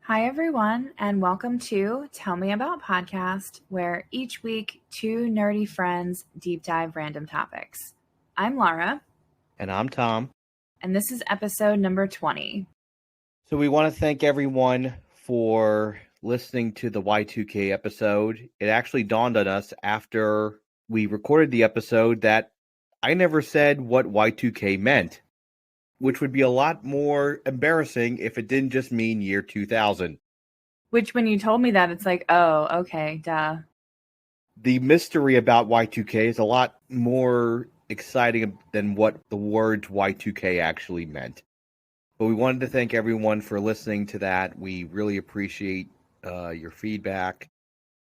Hi, everyone, and welcome to Tell Me About Podcast, where each week two nerdy friends deep dive random topics. I'm Laura. And I'm Tom. And this is episode number 20. So we want to thank everyone for listening to the Y2K episode. It actually dawned on us after we recorded the episode that I never said what Y2K meant, which would be a lot more embarrassing if it didn't just mean year 2000. Which, when you told me that, it's like, oh, okay, duh. The mystery about Y2K is a lot more exciting than what the words Y2K actually meant. But we wanted to thank everyone for listening to that. We really appreciate your feedback.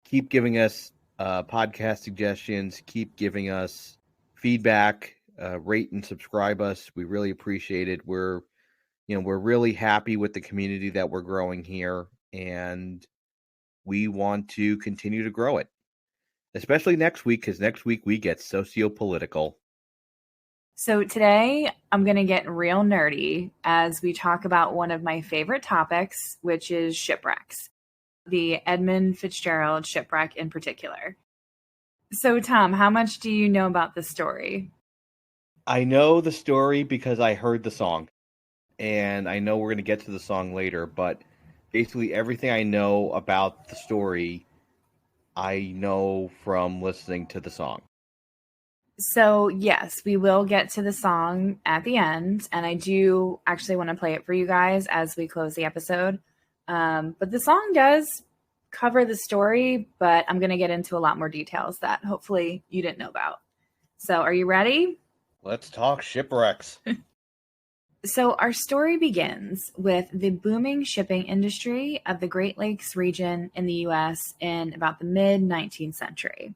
Keep giving us podcast suggestions. Keep giving us feedback. Rate and subscribe us. We really appreciate it. We're really happy with the community that we're growing here, and we want to continue to grow it, especially next week, because next week we get socio-political. So today I'm going to get real nerdy as we talk about one of my favorite topics, which is shipwrecks, the Edmund Fitzgerald shipwreck in particular. So, Tom, how much do you know about this story? I know the story because I heard the song, and I know we're going to get to the song later, but basically everything I know about the story, I know from listening to the song. So, yes, we will get to the song at the end, and I do actually want to play it for you guys as we close the episode. But the song does cover the story, but I'm going to get into a lot more details that hopefully you didn't know about. So, are you ready? Let's talk shipwrecks. So, our story begins with the booming shipping industry of the Great Lakes region in the U.S. in about the mid-19th century.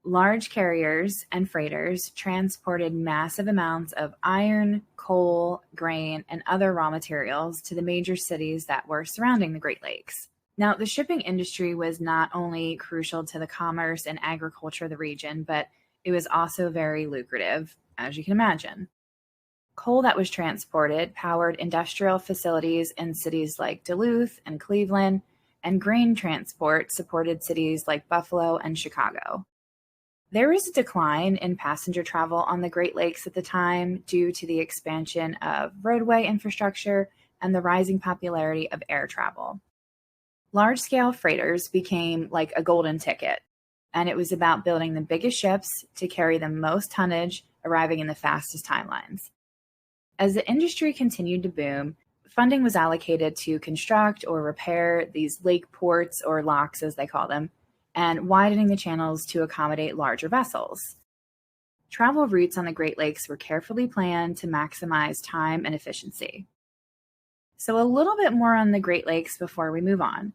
Large carriers and freighters transported massive amounts of iron, coal, grain, and other raw materials to the major cities that were surrounding the Great Lakes. Now, the shipping industry was not only crucial to the commerce and agriculture of the region, but it was also very lucrative, as you can imagine. Coal that was transported powered industrial facilities in cities like Duluth and Cleveland, and grain transport supported cities like Buffalo and Chicago. There was a decline in passenger travel on the Great Lakes at the time due to the expansion of roadway infrastructure and the rising popularity of air travel. Large-scale freighters became like a golden ticket, and it was about building the biggest ships to carry the most tonnage, arriving in the fastest timelines. As the industry continued to boom, funding was allocated to construct or repair these lake ports, or locks as they call them, and widening the channels to accommodate larger vessels. Travel routes on the Great Lakes were carefully planned to maximize time and efficiency. So, a little bit more on the Great Lakes before we move on.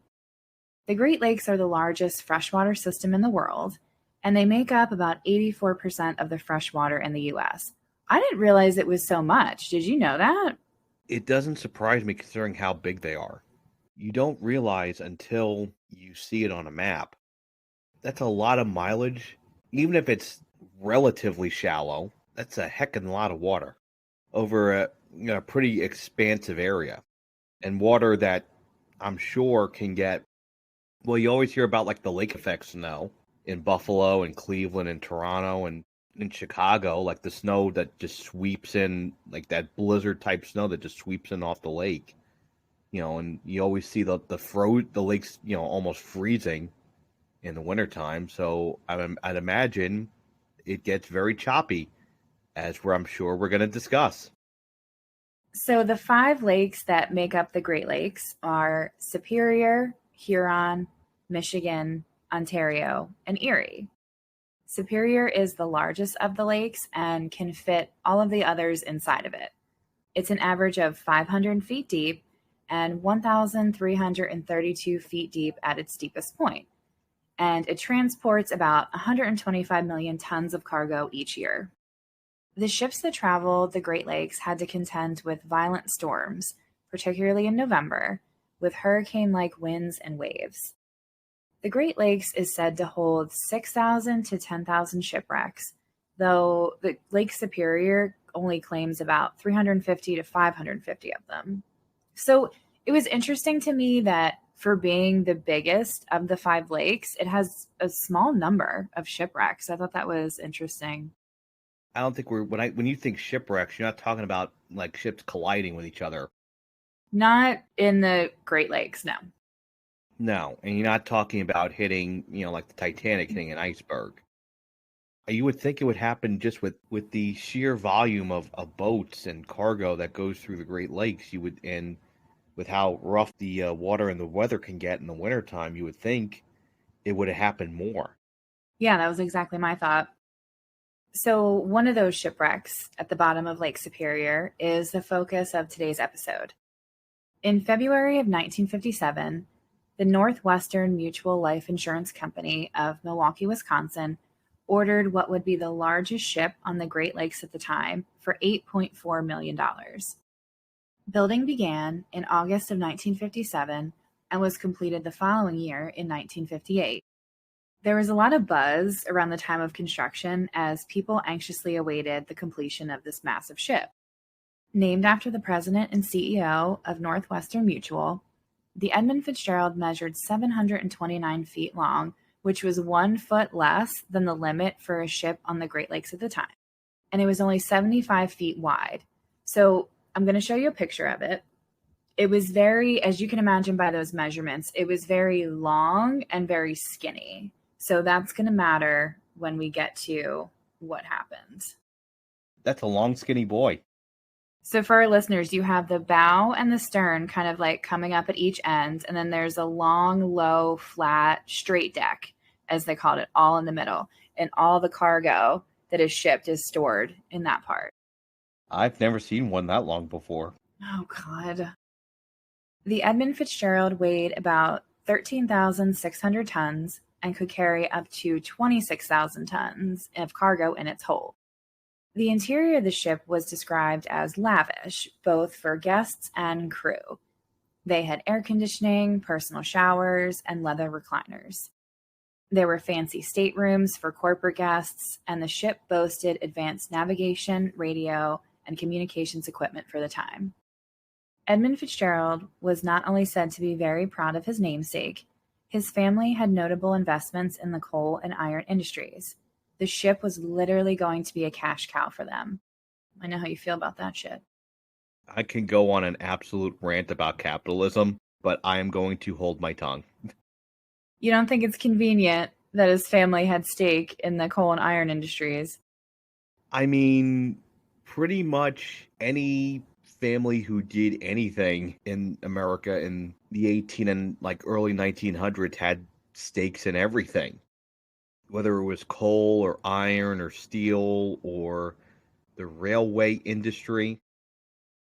The Great Lakes are the largest freshwater system in the world, and they make up about 84% of the freshwater in the U.S. I didn't realize it was so much. Did you know that? It doesn't surprise me considering how big they are. You don't realize until you see it on a map. That's a lot of mileage. Even if it's relatively shallow, that's a heck of a lot of water over a pretty expansive area. And water that I'm sure can get, well, you always hear about like the lake effect snow in Buffalo and Cleveland and Toronto and in Chicago, like the snow that just sweeps in, like that blizzard type snow that just sweeps in off the lake. And you always see the lakes, almost freezing in the wintertime. So I'd imagine it gets very choppy, as I'm sure we're going to discuss. So the 5 lakes that make up the Great Lakes are Superior, Huron, Michigan, Ontario, and Erie. Superior is the largest of the lakes and can fit all of the others inside of it. It's an average of 500 feet deep and 1,332 feet deep at its deepest point, and it transports about 125 million tons of cargo each year. The ships that traveled the Great Lakes had to contend with violent storms, particularly in November, with hurricane-like winds and waves. The Great Lakes is said to hold 6,000 to 10,000 shipwrecks, though the Lake Superior only claims about 350 to 550 of them. So It was interesting to me that for being the biggest of the five lakes, it has a small number of shipwrecks. I thought that was interesting. I don't think when you think shipwrecks, you're not talking about like ships colliding with each other. Not in the Great Lakes, no. No, and you're not talking about hitting, like the Titanic hitting an iceberg. You would think it would happen just with the sheer volume of boats and cargo that goes through the Great Lakes. And with how rough the water and the weather can get in the wintertime, you would think it would have happened more. Yeah, that was exactly my thought. So, one of those shipwrecks at the bottom of Lake Superior is the focus of today's episode. In February of 1957, the Northwestern Mutual Life Insurance Company of Milwaukee, Wisconsin, ordered what would be the largest ship on the Great Lakes at the time for $8.4 million. Building began in August of 1957 and was completed the following year in 1958. There was a lot of buzz around the time of construction as people anxiously awaited the completion of this massive ship. Named after the president and CEO of Northwestern Mutual, the Edmund Fitzgerald measured 729 feet long, which was 1 foot less than the limit for a ship on the Great Lakes at the time. And it was only 75 feet wide. So I'm going to show you a picture of it. It was very, as you can imagine by those measurements, it was very long and very skinny. So that's going to matter when we get to what happened. That's a long, skinny boy. So for our listeners, you have the bow and the stern kind of like coming up at each end. And then there's a long, low, flat, straight deck, as they called it, all in the middle. And all the cargo that is shipped is stored in that part. I've never seen one that long before. Oh, God. The Edmund Fitzgerald weighed about 13,600 tons and could carry up to 26,000 tons of cargo in its hold. The interior of the ship was described as lavish, both for guests and crew. They had air conditioning, personal showers, and leather recliners. There were fancy staterooms for corporate guests, and the ship boasted advanced navigation, radio, and communications equipment for the time. Edmund Fitzgerald was not only said to be very proud of his namesake, his family had notable investments in the coal and iron industries. The ship was literally going to be a cash cow for them. I know how you feel about that shit. I can go on an absolute rant about capitalism, but I am going to hold my tongue. You don't think it's convenient that his family had stake in the coal and iron industries? I mean, pretty much any family who did anything in America in the 18 and early 1900s had stakes in everything. Whether it was coal or iron or steel or the railway industry.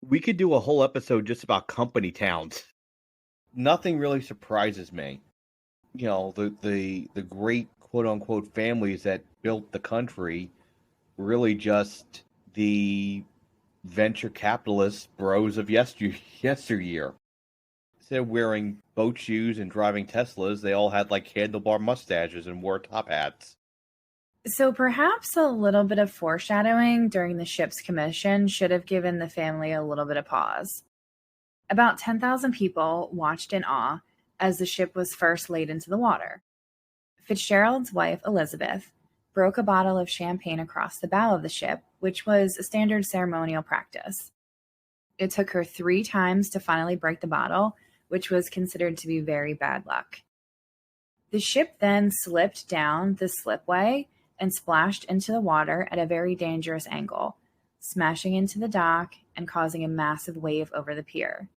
We could do a whole episode just about company towns. Nothing really surprises me. The great quote-unquote families that built the country really just the venture capitalist bros of yesteryear. Instead of wearing boat shoes and driving Teslas, they all had handlebar mustaches and wore top hats. So perhaps a little bit of foreshadowing during the ship's commission should have given the family a little bit of pause. About 10,000 people watched in awe as the ship was first laid into the water. Fitzgerald's wife, Elizabeth, broke a bottle of champagne across the bow of the ship, which was a standard ceremonial practice. It took her 3 times to finally break the bottle, which was considered to be very bad luck. The ship then slipped down the slipway and splashed into the water at a very dangerous angle, smashing into the dock and causing a massive wave over the pier.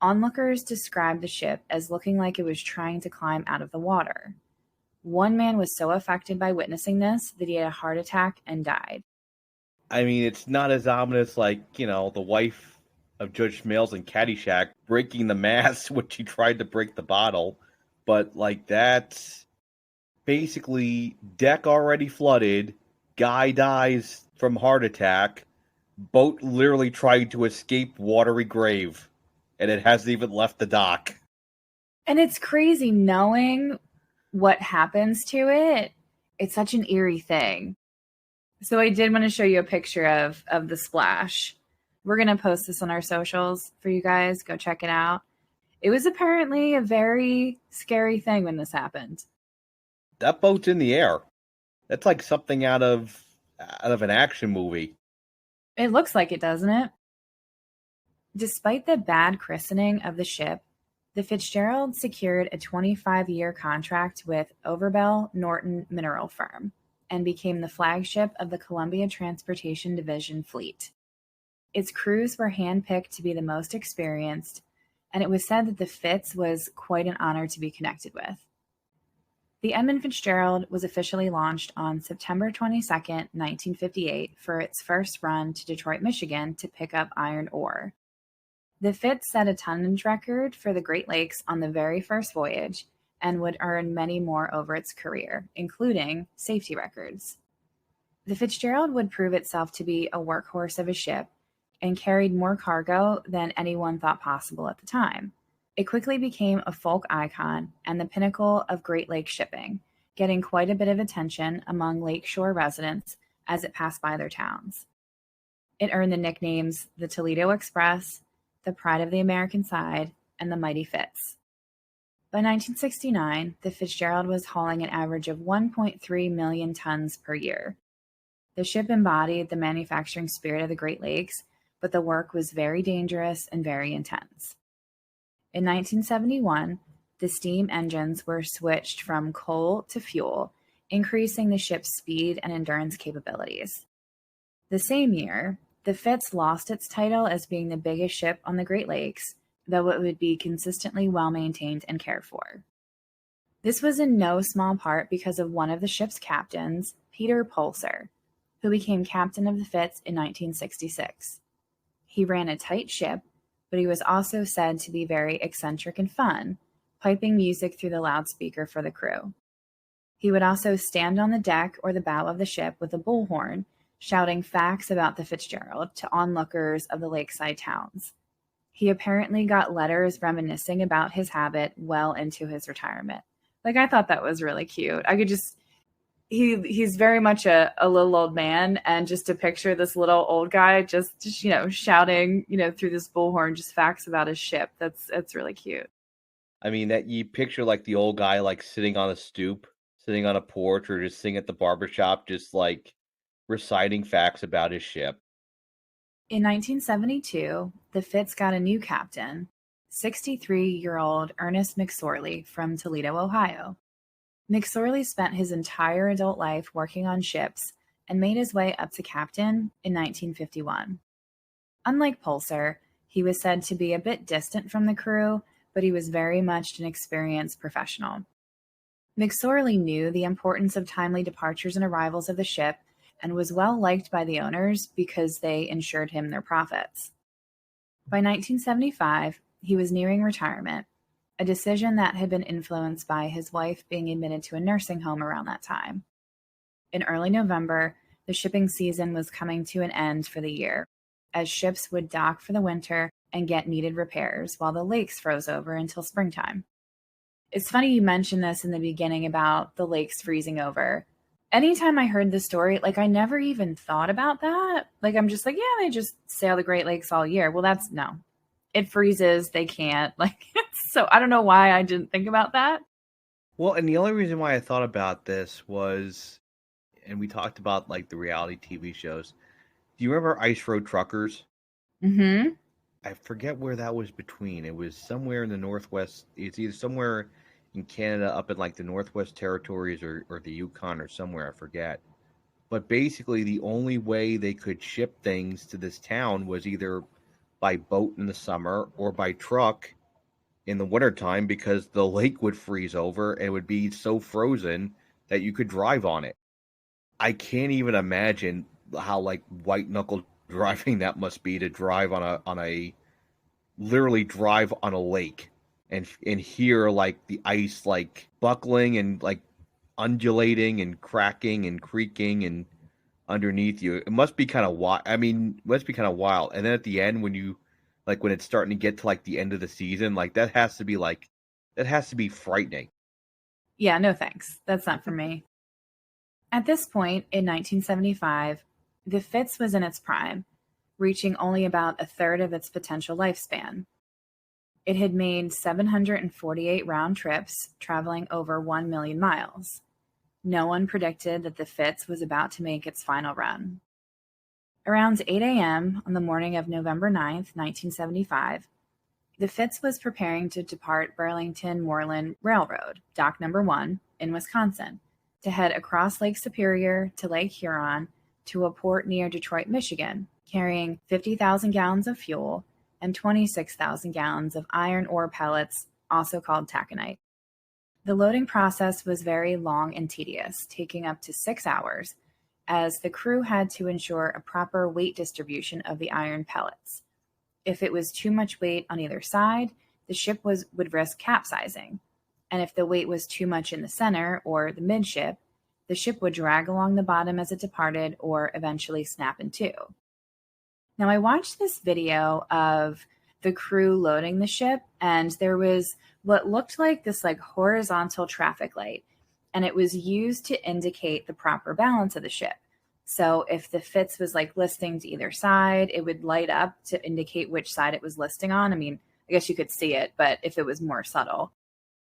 Onlookers described the ship as looking like it was trying to climb out of the water. One man was so affected by witnessing this that he had a heart attack and died. I mean, it's not as ominous the wife of Judge Smales in Caddyshack breaking the mast when she tried to break the bottle. But, that's basically deck already flooded, guy dies from heart attack, boat literally trying to escape watery grave, and it hasn't even left the dock. And it's crazy knowing what happens to it. It's such an eerie thing. So I did want to show you a picture of the splash. We're going to post this on our socials for you guys. Go check it out. It was apparently a very scary thing when this happened. That boat's in the air. That's like something out of an action movie. It looks like it, doesn't it? Despite the bad christening of the ship, the Fitzgerald secured a 25-year contract with Overbell Norton Mineral Firm and became the flagship of the Columbia Transportation Division fleet. Its crews were handpicked to be the most experienced, and it was said that the Fitz was quite an honor to be connected with. The Edmund Fitzgerald was officially launched on September 22, 1958, for its first run to Detroit, Michigan to pick up iron ore. The Fitz set a tonnage record for the Great Lakes on the very first voyage and would earn many more over its career, including safety records. The Fitzgerald would prove itself to be a workhorse of a ship and carried more cargo than anyone thought possible at the time. It quickly became a folk icon and the pinnacle of Great Lakes shipping, getting quite a bit of attention among lakeshore residents as it passed by their towns. It earned the nicknames the Toledo Express, the Pride of the American Side, and the Mighty Fitz. By 1969, the Fitzgerald was hauling an average of 1.3 million tons per year. The ship embodied the manufacturing spirit of the Great Lakes, but the work was very dangerous and very intense. In 1971, the steam engines were switched from coal to fuel, increasing the ship's speed and endurance capabilities. The same year, the Fitz lost its title as being the biggest ship on the Great Lakes, though it would be consistently well-maintained and cared for. This was in no small part because of one of the ship's captains, Peter Pulser, who became captain of the Fitz in 1966. He ran a tight ship, but he was also said to be very eccentric and fun, piping music through the loudspeaker for the crew. He would also stand on the deck or the bow of the ship with a bullhorn, shouting facts about the Fitzgerald to onlookers of the lakeside towns. He apparently got letters reminiscing about his habit well into his retirement. I thought that was really cute. He's very much a little old man, and just to picture this little old guy just shouting, through this bullhorn, just facts about his ship. That's really cute. I mean, that you picture like the old guy like sitting on a stoop, sitting on a porch, or just sitting at the barbershop, just like reciting facts about his ship. In 1972, the Fitz got a new captain, 63-year-old Ernest McSorley from Toledo, Ohio. McSorley spent his entire adult life working on ships and made his way up to captain in 1951. Unlike Pulser, he was said to be a bit distant from the crew, but he was very much an experienced professional. McSorley knew the importance of timely departures and arrivals of the ship and was well liked by the owners because they ensured him their profits. By 1975, he was nearing retirement, a decision that had been influenced by his wife being admitted to a nursing home around that time. In early November, the shipping season was coming to an end for the year, as ships would dock for the winter and get needed repairs while the lakes froze over until springtime. It's funny you mentioned this in the beginning about the lakes freezing over. Anytime I heard this story, I never even thought about that. I'm just like, yeah, they just sail the Great Lakes all year. Well, no. It freezes, they can't. So I don't know why I didn't think about that. Well, and the only reason why I thought about this was, and we talked about the reality TV shows. Do you remember Ice Road Truckers? Mm-hmm. I forget where that was between. It was somewhere in the Northwest. It's either somewhere in Canada, up in the Northwest Territories or the Yukon or somewhere, I forget. But basically, the only way they could ship things to this town was either by boat in the summer or by truck in the wintertime, because the lake would freeze over and it would be so frozen that you could drive on it. I can't even imagine how white knuckle driving that must be, to drive on a literally drive on a lake and hear the ice buckling and undulating and cracking and creaking and underneath you. It must be kind of wild. I mean, it must be kind of wild. And then at the end, when you when it's starting to get to the end of the season, that has to be frightening. Yeah, no thanks. That's not for me. At this point in 1975, the Fitz was in its prime, reaching only about a third of its potential lifespan. It had made 748 round trips, traveling over 1 million miles. No one predicted that the Fitz was about to make its final run. Around 8 a.m. on the morning of November 9th, 1975, the Fitz was preparing to depart Burlington-Moreland Railroad, Dock Number 1, in Wisconsin, to head across Lake Superior to Lake Huron to a port near Detroit, Michigan, carrying 50,000 gallons of fuel and 26,000 gallons of iron ore pellets, also called taconite. The loading process was very long and tedious, taking up to 6 hours, as the crew had to ensure a proper weight distribution of the iron pellets. If it was too much weight on either side, the ship would risk capsizing, and if the weight was too much in the center or the midship, the ship would drag along the bottom as it departed or eventually snap in two. Now, I watched this video of the crew loading the ship, and there was what looked like this horizontal traffic light, and it was used to indicate the proper balance of the ship. So if the Fitz was listing to either side, it would light up to indicate which side it was listing on. I mean, I guess you could see it, but if it was more subtle.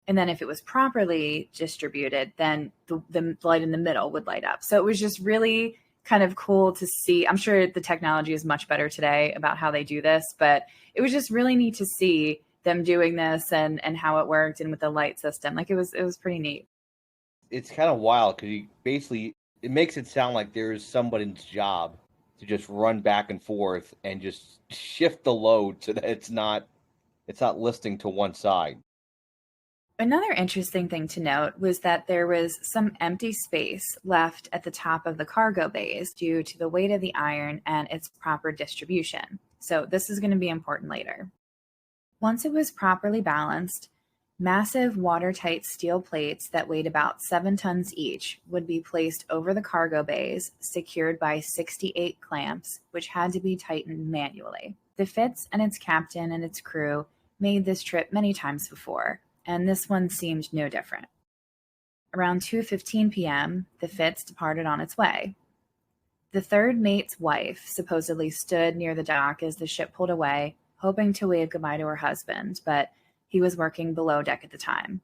And then if it was properly distributed, then the light in the middle would light up. So it was just really kind of cool to see. I'm sure the technology is much better today about how they do this, but it was just really neat to see them doing this and how it worked and with the light system. It was pretty neat. It's kind of wild because it makes it sound like there's somebody's job to just run back and forth and just shift the load so that it's not listing to one side. Another interesting thing to note was that there was some empty space left at the top of the cargo bays due to the weight of the iron and its proper distribution. So this is going to be important later. Once it was properly balanced, massive watertight steel plates that weighed about 7 tons each would be placed over the cargo bays, secured by 68 clamps, which had to be tightened manually. The Fitz and its captain and its crew made this trip many times before, and this one seemed no different. Around 2:15 p.m., the Fitz departed on its way. The third mate's wife supposedly stood near the dock as the ship pulled away, hoping to wave goodbye to her husband, but he was working below deck at the time.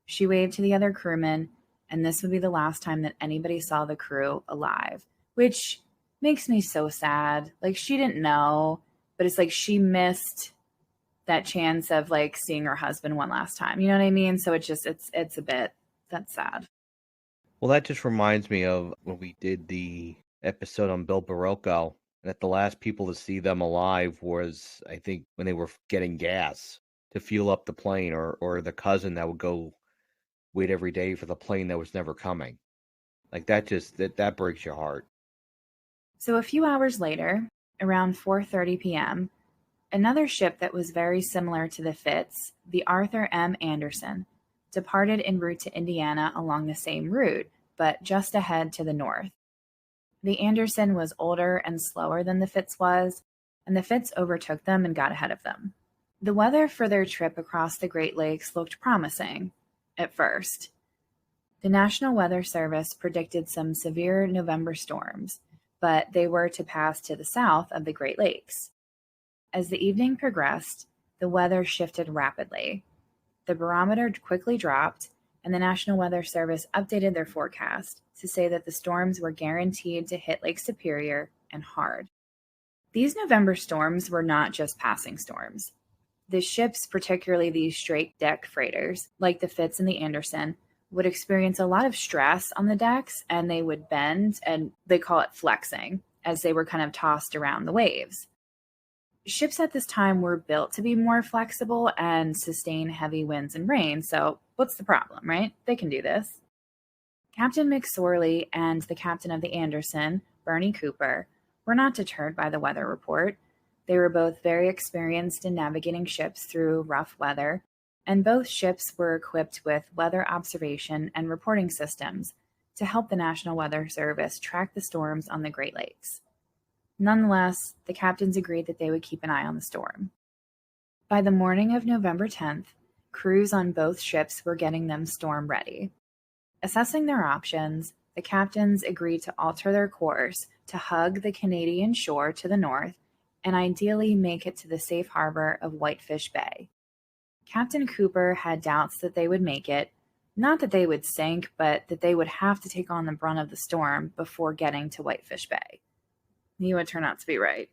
She waved to the other crewmen, and this would be the last time that anybody saw the crew alive, which makes me so sad. She didn't know, but it's she missed that chance of seeing her husband one last time. You know what I mean? So it's a bit, that's sad. Well, that just reminds me of when we did the episode on Bill Barocco, that the last people to see them alive was, I think, when they were getting gas to fuel up the plane, or the cousin that would go wait every day for the plane that was never coming. That breaks your heart. So a few hours later, around 4:30 p.m., another ship that was very similar to the Fitz, the Arthur M. Anderson, departed en route to Indiana along the same route, but just ahead to the north. The Anderson was older and slower than the Fitz was, and the Fitz overtook them and got ahead of them. The weather for their trip across the Great Lakes looked promising at first. The National Weather Service predicted some severe November storms, but they were to pass to the south of the Great Lakes. As the evening progressed, the weather shifted rapidly. The barometer quickly dropped, and the National Weather Service updated their forecast to say that the storms were guaranteed to hit Lake Superior and hard. These November storms were not just passing storms. The ships, particularly these straight deck freighters, like the Fitz and the Anderson, would experience a lot of stress on the decks, and they would bend, and they call it flexing, as they were kind of tossed around the waves. Ships at this time were built to be more flexible and sustain heavy winds and rain, so what's the problem, right? They can do this. Captain McSorley and the captain of the Anderson, Bernie Cooper, were not deterred by the weather report. They were both very experienced in navigating ships through rough weather, and both ships were equipped with weather observation and reporting systems to help the National Weather Service track the storms on the Great Lakes. Nonetheless, the captains agreed that they would keep an eye on the storm. By the morning of November 10th, crews on both ships were getting them storm ready. Assessing their options, the captains agreed to alter their course to hug the Canadian shore to the north and ideally make it to the safe harbor of Whitefish Bay. Captain Cooper had doubts that they would make it, not that they would sink, but that they would have to take on the brunt of the storm before getting to Whitefish Bay. He would turn out to be right.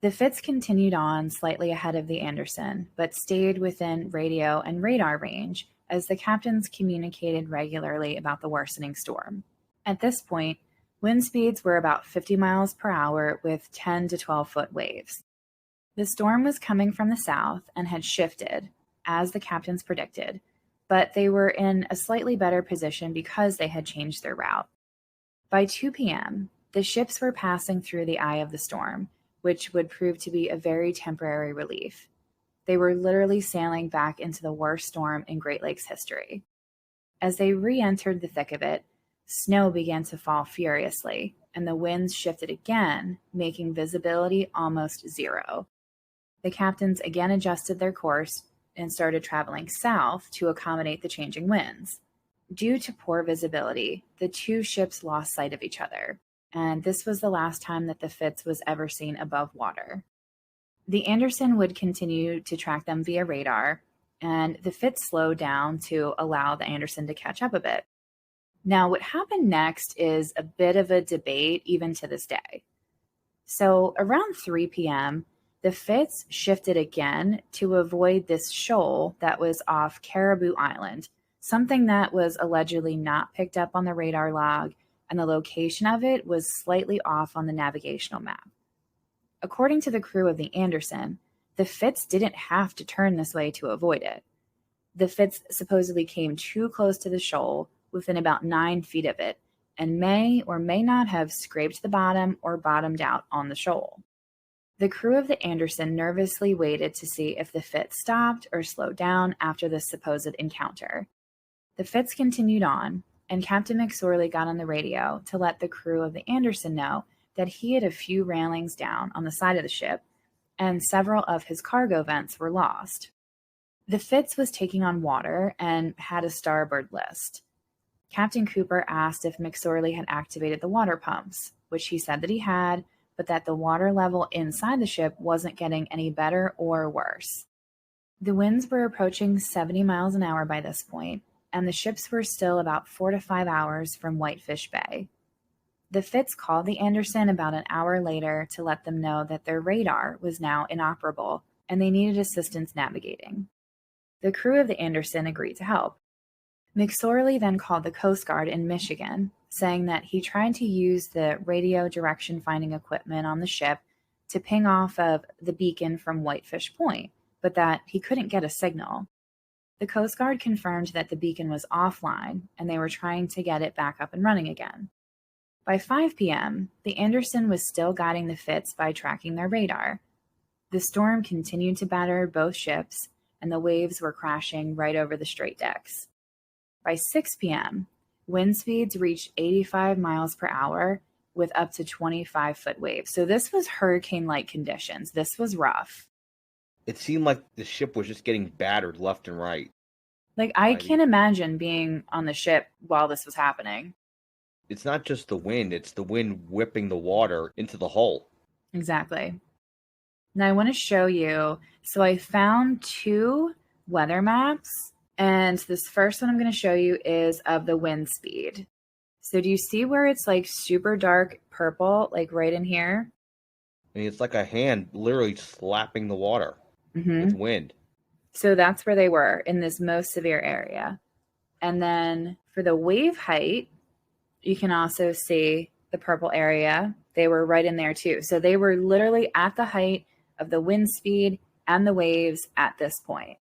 The Fitz continued on slightly ahead of the Anderson, but stayed within radio and radar range as the captains communicated regularly about the worsening storm. At this point, wind speeds were about 50 miles per hour with 10 to 12-foot waves. The storm was coming from the south and had shifted, as the captains predicted, but they were in a slightly better position because they had changed their route. By 2 p.m., the ships were passing through the eye of the storm, which would prove to be a very temporary relief. They were literally sailing back into the worst storm in Great Lakes history. As they re-entered the thick of it, snow began to fall furiously, and the winds shifted again, making visibility almost zero. The captains again adjusted their course and started traveling south to accommodate the changing winds. Due to poor visibility, the two ships lost sight of each other, and this was the last time that the Fitz was ever seen above water. The Anderson would continue to track them via radar, and the Fitz slowed down to allow the Anderson to catch up a bit. Now, what happened next is a bit of a debate even to this day. So around 3 p.m., the Fitz shifted again to avoid this shoal that was off Caribou Island, something that was allegedly not picked up on the radar log, and the location of it was slightly off on the navigational map. According to the crew of the Anderson, the Fitz didn't have to turn this way to avoid it. The Fitz supposedly came too close to the shoal, within about 9 feet of it, and may or may not have scraped the bottom or bottomed out on the shoal. The crew of the Anderson nervously waited to see if the Fitz stopped or slowed down after this supposed encounter. The Fitz continued on, and Captain McSorley got on the radio to let the crew of the Anderson know that he had a few railings down on the side of the ship, and several of his cargo vents were lost. The Fitz was taking on water and had a starboard list. Captain Cooper asked if McSorley had activated the water pumps, which he said that he had, but that the water level inside the ship wasn't getting any better or worse. The winds were approaching 70 miles an hour by this point, and the ships were still about 4 to 5 hours from Whitefish Bay. The Fitz called the Anderson about an hour later to let them know that their radar was now inoperable and they needed assistance navigating. The crew of the Anderson agreed to help. McSorley then called the Coast Guard in Michigan, saying that he tried to use the radio direction finding equipment on the ship to ping off of the beacon from Whitefish Point, but that he couldn't get a signal. The Coast Guard confirmed that the beacon was offline and they were trying to get it back up and running again. By 5 p.m., the Anderson was still guiding the Fitz by tracking their radar. The storm continued to batter both ships, and the waves were crashing right over the straight decks. By 6 p.m., wind speeds reached 85 miles per hour with up to 25-foot waves. So this was hurricane-like conditions. This was rough. It seemed like the ship was just getting battered left and right. Like, I can't imagine being on the ship while this was happening. It's not just the wind, it's the wind whipping the water into the hull. Exactly. Now I want to show you, so I found 2 weather maps, and this first one I'm going to show you is of the wind speed. So do you see where it's like super dark purple, like right in here? I mean, it's like a hand literally slapping the water with wind. So that's where they were, in this most severe area. And then for the wave height, you can also see the purple area. They were right in there too. So they were literally at the height of the wind speed and the waves at this point.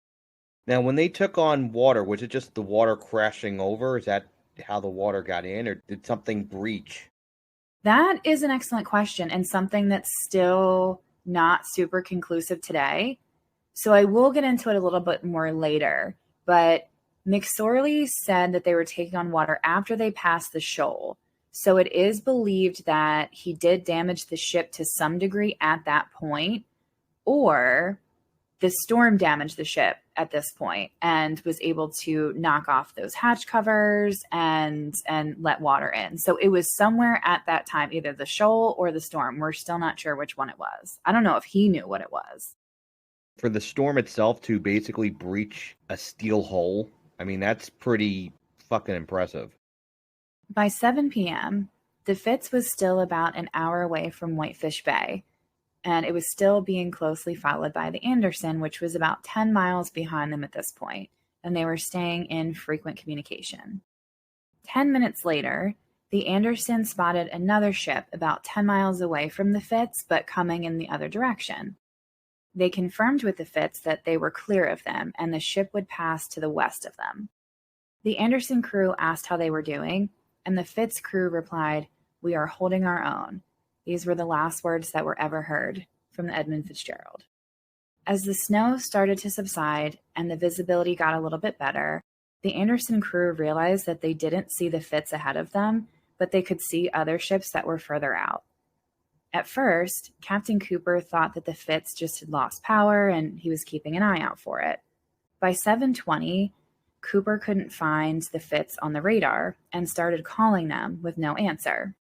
Now, when they took on water, was it just the water crashing over? Is that how the water got in, or did something breach? That is an excellent question, and something that's still not super conclusive today. So I will get into it a little bit more later, but McSorley said that they were taking on water after they passed the shoal. So it is believed that he did damage the ship to some degree at that point, or the storm damaged the ship at this point and was able to knock off those hatch covers and let water in. So it was somewhere at that time, either the shoal or the storm. We're still not sure which one it was. I don't know if he knew what it was. For the storm itself to basically breach a steel hull, I mean, that's pretty fucking impressive. By 7 p.m., the Fitz was still about an hour away from Whitefish Bay, and it was still being closely followed by the Anderson, which was about 10 miles behind them at this point, and they were staying in frequent communication. 10 minutes later, the Anderson spotted another ship about 10 miles away from the Fitz, but coming in the other direction. They confirmed with the Fitz that they were clear of them and the ship would pass to the west of them. The Anderson crew asked how they were doing, and the Fitz crew replied, "We are holding our own." These were the last words that were ever heard from the Edmund Fitzgerald. As the snow started to subside and the visibility got a little bit better, the Anderson crew realized that they didn't see the Fitz ahead of them, but they could see other ships that were further out. At first, Captain Cooper thought that the Fitz just had lost power and he was keeping an eye out for it. By 7:20, Cooper couldn't find the Fitz on the radar and started calling them with no answer.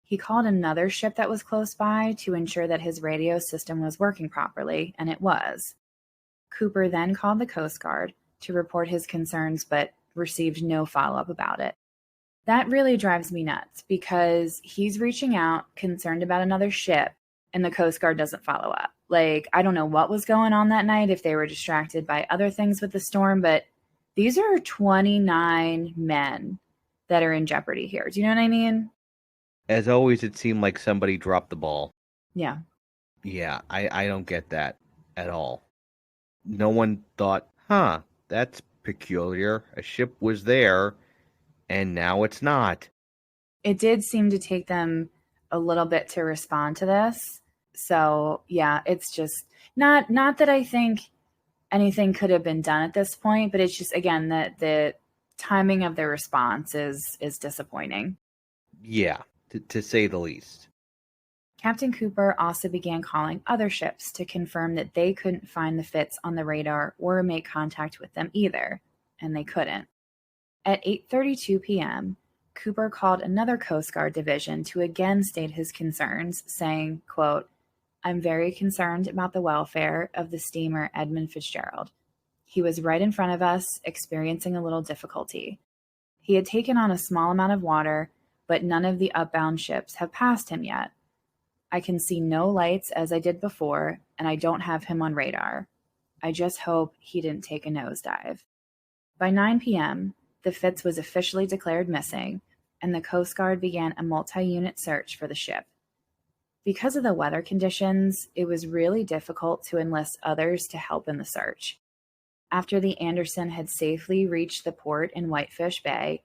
He called another ship that was close by to ensure that his radio system was working properly, and it was. Cooper then called the Coast Guard to report his concerns but received no follow-up about it. That really drives me nuts because he's reaching out, concerned about another ship, and the Coast Guard doesn't follow up. Like, I don't know what was going on that night, if they were distracted by other things with the storm, but these are 29 men that are in jeopardy here. Do you know what I mean? As always, it seemed like somebody dropped the ball. Yeah. Yeah, I don't get that at all. No one thought, that's peculiar. A ship was there, and now it's not. It did seem to take them a little bit to respond to this. So, yeah, it's just not that I think anything could have been done at this point, but it's just, again, that the timing of their response is disappointing. Yeah, to say the least. Captain Cooper also began calling other ships to confirm that they couldn't find the Fitz on the radar or make contact with them either, and they couldn't. At 8:32 p.m., Cooper called another Coast Guard division to again state his concerns, saying, quote, "I'm very concerned about the welfare of the steamer Edmund Fitzgerald. He was right in front of us, experiencing a little difficulty. He had taken on a small amount of water, but none of the upbound ships have passed him yet. I can see no lights as I did before, and I don't have him on radar. I just hope he didn't take a nosedive." By 9 p.m., the Fitz was officially declared missing, and the Coast Guard began a multi-unit search for the ship. Because of the weather conditions, it was really difficult to enlist others to help in the search. After the Anderson had safely reached the port in Whitefish Bay,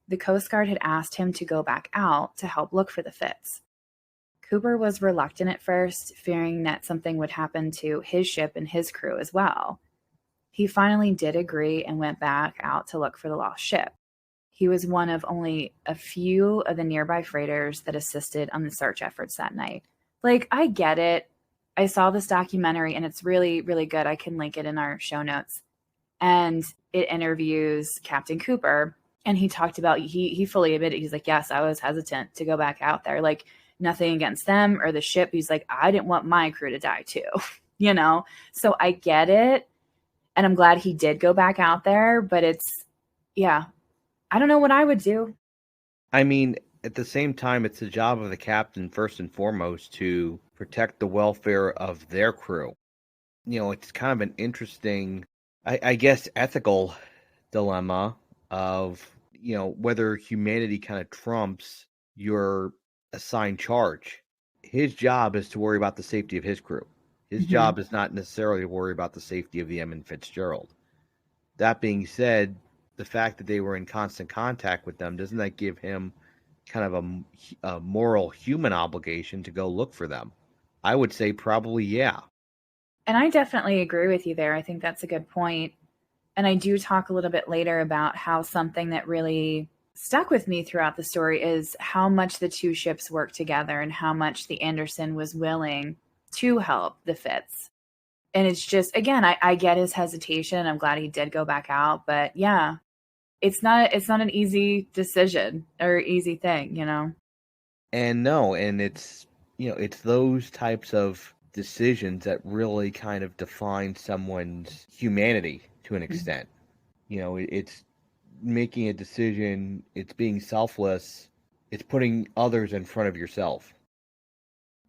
the Coast Guard had asked him to go back out to help look for the Fitz. Cooper was reluctant at first, fearing that something would happen to his ship and his crew as well. He finally did agree and went back out to look for the lost ship. He was one of only a few of the nearby freighters that assisted on the search efforts that night. Like, I get it. I saw this documentary and it's really, really good. I can link it in our show notes. And it interviews Captain Cooper. And he talked about, he fully admitted, he's like, yes, I was hesitant to go back out there. Like, nothing against them or the ship. He's like, I didn't want my crew to die too, you know? So I get it. And I'm glad he did go back out there, but it's, yeah, I don't know what I would do. I mean, at the same time, it's the job of the captain, first and foremost, to protect the welfare of their crew. You know, it's kind of an interesting, I guess, ethical dilemma of, you know, whether humanity kind of trumps your assigned charge. His job is to worry about the safety of his crew. His job is not necessarily to worry about the safety of the Edmund Fitzgerald. That being said, the fact that they were in constant contact with them, doesn't that give him kind of a moral human obligation to go look for them? I would say probably yeah. And I definitely agree with you there. I think that's a good point. And I do talk a little bit later about how something that really stuck with me throughout the story is how much the two ships worked together and how much the Anderson was willing to help the Fitz. And it's just, again, I get his hesitation. I'm glad he did go back out. But yeah, it's not an easy decision or easy thing, you know? And no, and it's, you know, it's those types of decisions that really kind of define someone's humanity to an extent. It's making a decision, it's being selfless, it's putting others in front of yourself.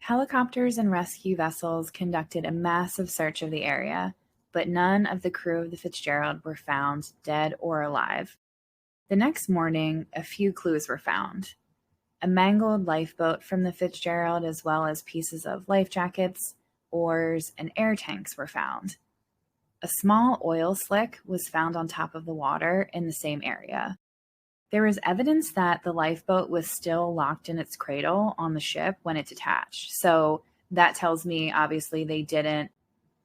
Helicopters and rescue vessels conducted a massive search of the area, but none of the crew of the Fitzgerald were found, dead or alive. The next morning, a few clues were found. A mangled lifeboat from the Fitzgerald, as well as pieces of life jackets, oars, and air tanks were found. A small oil slick was found on top of the water in the same area. There was evidence that the lifeboat was still locked in its cradle on the ship when it detached. So that tells me obviously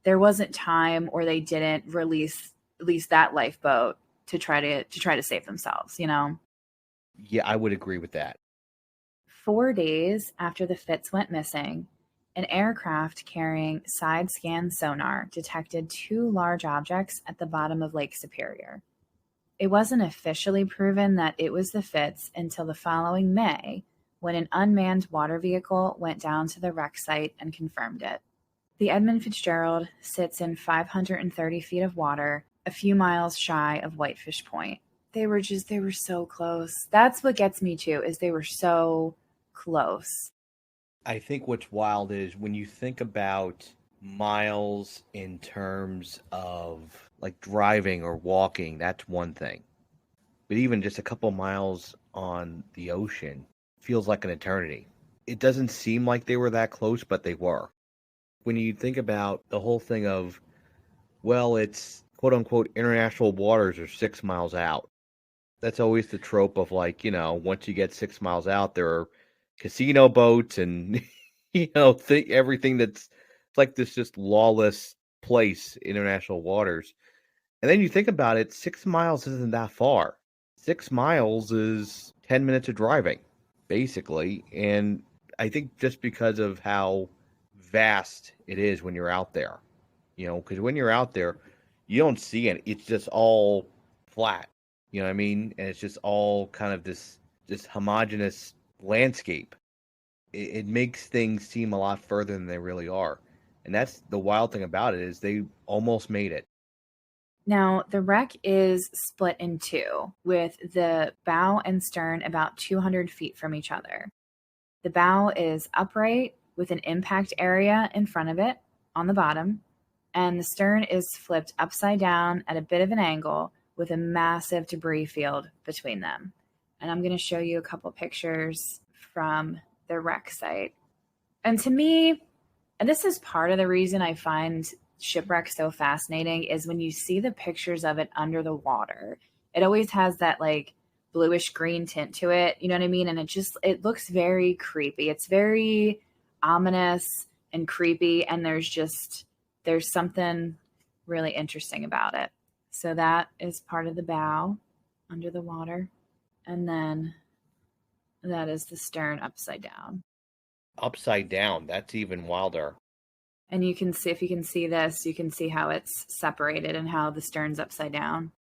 there wasn't time, or they didn't release that lifeboat to try to save themselves, Yeah, I would agree with that. 4 days after the Fitz went missing, an aircraft carrying side-scan sonar detected two large objects at the bottom of Lake Superior. It wasn't officially proven that it was the Fitz until the following May, when an unmanned water vehicle went down to the wreck site and confirmed it. The Edmund Fitzgerald sits in 530 feet of water, a few miles shy of Whitefish Point. They were so close. That's what gets me too, is they were so close. I think what's wild is when you think about miles in terms of like driving or walking, that's one thing. But even just a couple miles on the ocean feels like an eternity. It doesn't seem like they were that close, but they were. When you think about the whole thing of, well, it's quote unquote international waters are 6 miles out. That's always the trope of like, once you get 6 miles out, there are casino boats and, everything that's like this just lawless place, international waters. And then you think about it, 6 miles isn't that far. 6 miles is 10 minutes of driving, basically. And I think just because of how vast it is when you're out there, because when you're out there, you don't see it. It's just all flat. You know what I mean? And it's just all kind of this homogeneous landscape. It makes things seem a lot further than they really are. And that's the wild thing about it, is they almost made it. Now, the wreck is split in two, with the bow and stern about 200 feet from each other. The bow is upright with an impact area in front of it on the bottom, and the stern is flipped upside down at a bit of an angle with a massive debris field between them. And I'm going to show you a couple pictures from the wreck site. And to me, and this is part of the reason I find shipwrecks so fascinating, is when you see the pictures of it under the water, it always has that like bluish green tint to it. You know what I mean? And it looks very creepy. It's very ominous and creepy. And there's something really interesting about it. So that is part of the bow under the water. And then that is the stern upside down. Upside down, that's even wilder. And you can see, if you can see this, you can see how it's separated and how the stern's upside down.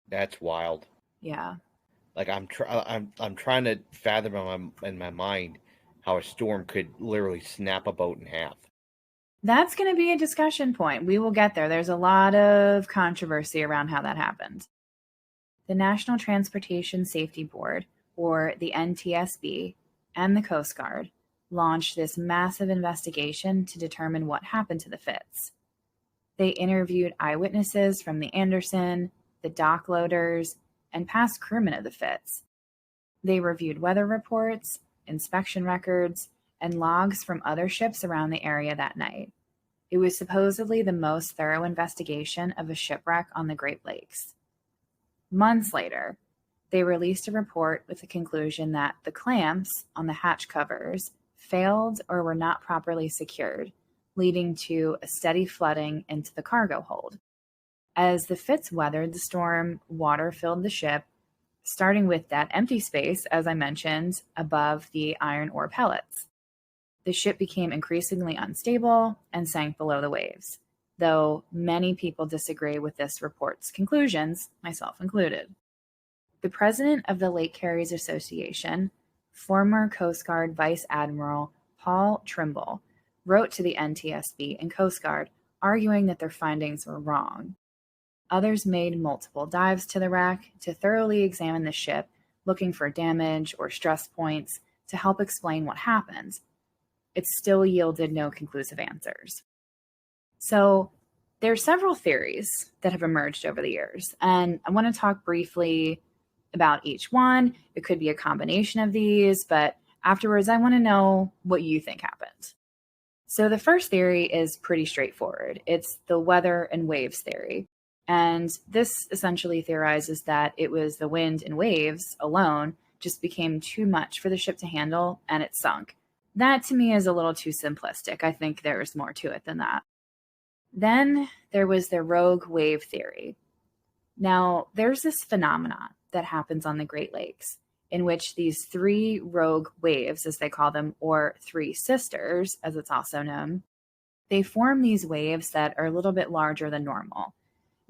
That's wild. Yeah. Like I'm trying to fathom in my mind how a storm could literally snap a boat in half. That's going to be a discussion point. We will get there. There's a lot of controversy around how that happened. The National Transportation Safety Board, or the NTSB, and the Coast Guard launched this massive investigation to determine what happened to the Fitz. They interviewed eyewitnesses from the Anderson, the dock loaders, and past crewmen of the Fitz. They reviewed weather reports, inspection records, and logs from other ships around the area that night. It was supposedly the most thorough investigation of a shipwreck on the Great Lakes. Months later, they released a report with the conclusion that the clamps on the hatch covers failed or were not properly secured, leading to a steady flooding into the cargo hold. As the Fitz weathered the storm, water filled the ship, starting with that empty space, as I mentioned, above the iron ore pellets. The ship became increasingly unstable and sank below the waves, though many people disagree with this report's conclusions, myself included. The president of the Lake Carriers Association, former Coast Guard Vice Admiral Paul Trimble, wrote to the NTSB and Coast Guard arguing that their findings were wrong. Others made multiple dives to the wreck to thoroughly examine the ship, looking for damage or stress points to help explain what happened. It still yielded no conclusive answers. So there are several theories that have emerged over the years, and I want to talk briefly about each one. It could be a combination of these, but afterwards I want to know what you think happened. So the first theory is pretty straightforward. It's the weather and waves theory. And this essentially theorizes that it was the wind and waves alone just became too much for the ship to handle and it sunk. That to me is a little too simplistic. I think there's more to it than that. Then there was the rogue wave theory. Now, there's this phenomenon that happens on the Great Lakes in which these three rogue waves, as they call them, or three sisters, as it's also known, they form these waves that are a little bit larger than normal.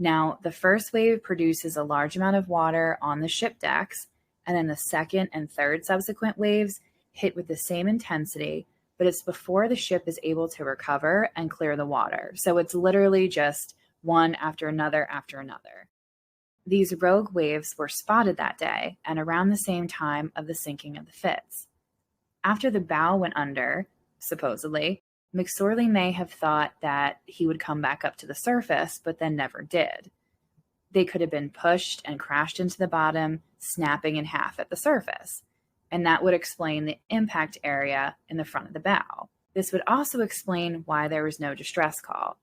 Now, the first wave produces a large amount of water on the ship decks, and then the second and third subsequent waves hit with the same intensity, but it's before the ship is able to recover and clear the water. So it's literally just one after another after another. These rogue waves were spotted that day and around the same time of the sinking of the Fitz. After the bow went under, supposedly, McSorley may have thought that he would come back up to the surface, but then never did. They could have been pushed and crashed into the bottom, snapping in half at the surface. And that would explain the impact area in the front of the bow. This would also explain why there was no distress call.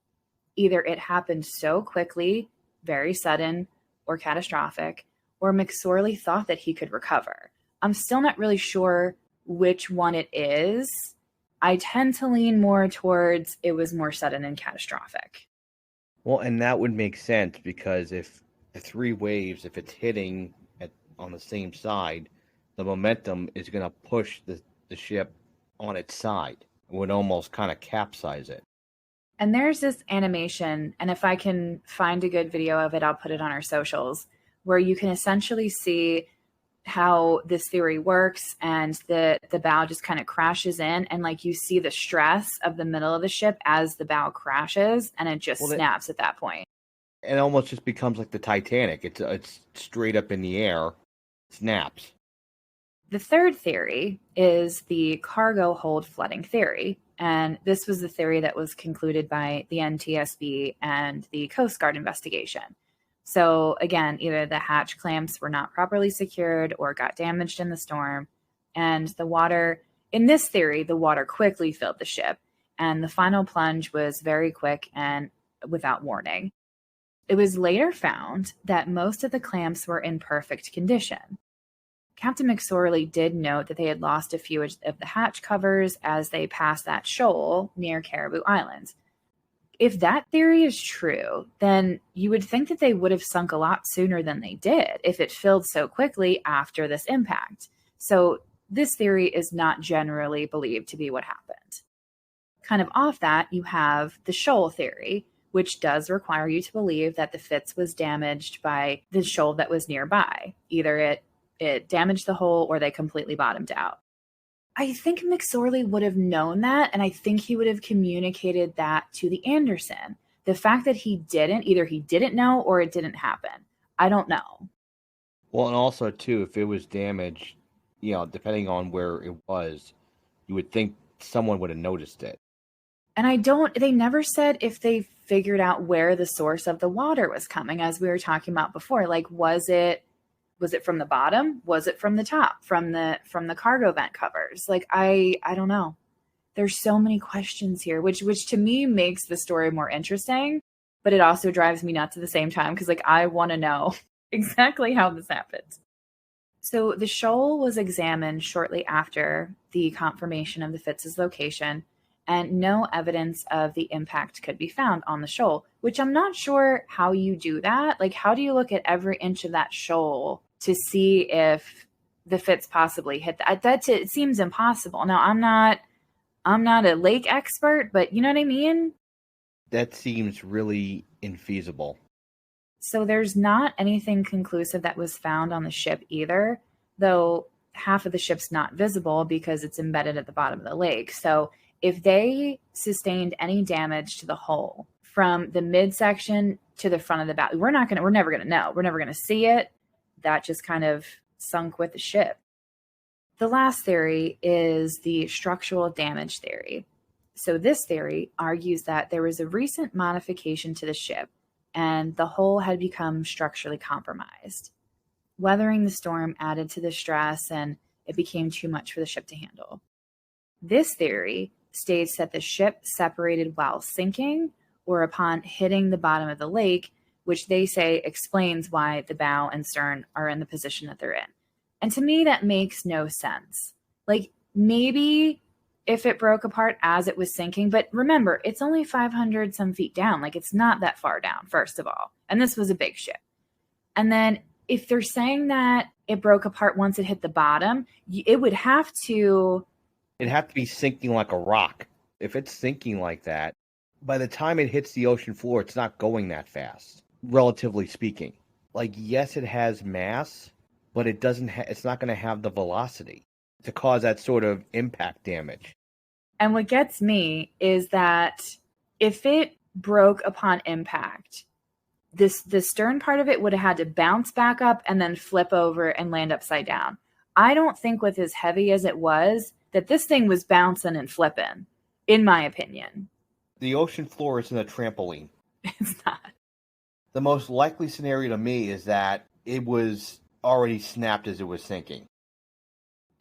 Either it happened so quickly, very sudden, or catastrophic, or McSorley thought that he could recover. I'm still not really sure which one it is. I tend to lean more towards it was more sudden and catastrophic. Well, and that would make sense because if the three waves, if it's hitting on the same side, the momentum is going to push the ship on its side. It would almost kind of capsize it. And there's this animation, and if I can find a good video of it, I'll put it on our socials, where you can essentially see how this theory works, and the bow just kind of crashes in, and like you see the stress of the middle of the ship as the bow crashes, and it just snaps at that point. It almost just becomes like the Titanic. It's straight up in the air, snaps. The third theory is the cargo hold flooding theory. And this was the theory that was concluded by the NTSB and the Coast Guard investigation. So again, either the hatch clamps were not properly secured or got damaged in the storm. And the water, in this theory, the water quickly filled the ship. And the final plunge was very quick and without warning. It was later found that most of the clamps were in perfect condition. Captain McSorley did note that they had lost a few of the hatch covers as they passed that shoal near Caribou Island. If that theory is true, then you would think that they would have sunk a lot sooner than they did if it filled so quickly after this impact. So this theory is not generally believed to be what happened. Kind of off that, you have the shoal theory, which does require you to believe that the Fitz was damaged by the shoal that was nearby. Either it damaged the hull or they completely bottomed out. I think McSorley would have known that, and I think he would have communicated that to the Anderson. The fact that he didn't, either he didn't know or it didn't happen. I don't know. Well, and also, too, if it was damaged, depending on where it was, you would think someone would have noticed it. And they never said if they figured out where the source of the water was coming, as we were talking about before. Like, was it from the bottom? Was it from the top? From the cargo vent covers? Like, I don't know. There's so many questions here, which to me makes the story more interesting, but it also drives me nuts at the same time because like I want to know exactly how this happened. So the shoal was examined shortly after the confirmation of the Fitz's location, and no evidence of the impact could be found on the shoal, which I'm not sure how you do that. Like, how do you look at every inch of that shoal to see if the Fitz possibly hit that? It seems impossible. Now, I'm not a lake expert, but you know what I mean? That seems really infeasible. So there's not anything conclusive that was found on the ship either, though half of the ship's not visible because it's embedded at the bottom of the lake. So if they sustained any damage to the hull from the midsection to the front of the bow, we're never going to know. We're never going to see it. That just kind of sunk with the ship. The last theory is the structural damage theory. So this theory argues that there was a recent modification to the ship and the hull had become structurally compromised. Weathering the storm added to the stress and it became too much for the ship to handle. This theory states that the ship separated while sinking or upon hitting the bottom of the lake, which they say explains why the bow and stern are in the position that they're in. And to me, that makes no sense. Like, maybe if it broke apart as it was sinking, but remember, it's only 500 some feet down. Like, it's not that far down, first of all. And this was a big ship. And then if they're saying that it broke apart once it hit the bottom, it would have to... It'd have to be sinking like a rock. If it's sinking like that, by the time it hits the ocean floor, it's not going that fast, relatively speaking. Like, yes, it has mass, but it doesn't. It's not going to have the velocity to cause that sort of impact damage. And what gets me is that if it broke upon impact, the stern part of it would have had to bounce back up and then flip over and land upside down. I don't think with as heavy as it was that this thing was bouncing and flipping, in my opinion. The ocean floor isn't a trampoline. It's not. The most likely scenario to me is that it was already snapped as it was sinking.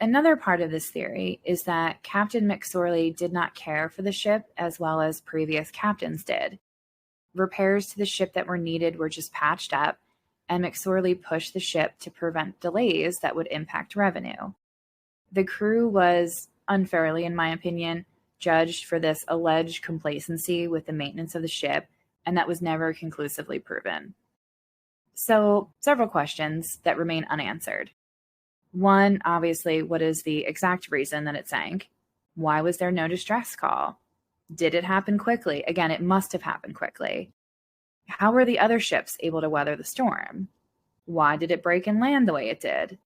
Another part of this theory is that Captain McSorley did not care for the ship as well as previous captains did. Repairs to the ship that were needed were just patched up, and McSorley pushed the ship to prevent delays that would impact revenue. The crew was, unfairly in my opinion, judged for this alleged complacency with the maintenance of the ship, and that was never conclusively proven. So, several questions that remain unanswered. One, obviously, what is the exact reason that it sank? Why was there no distress call? Did it happen quickly? Again, it must have happened quickly. How were the other ships able to weather the storm? Why did it break and land the way it did?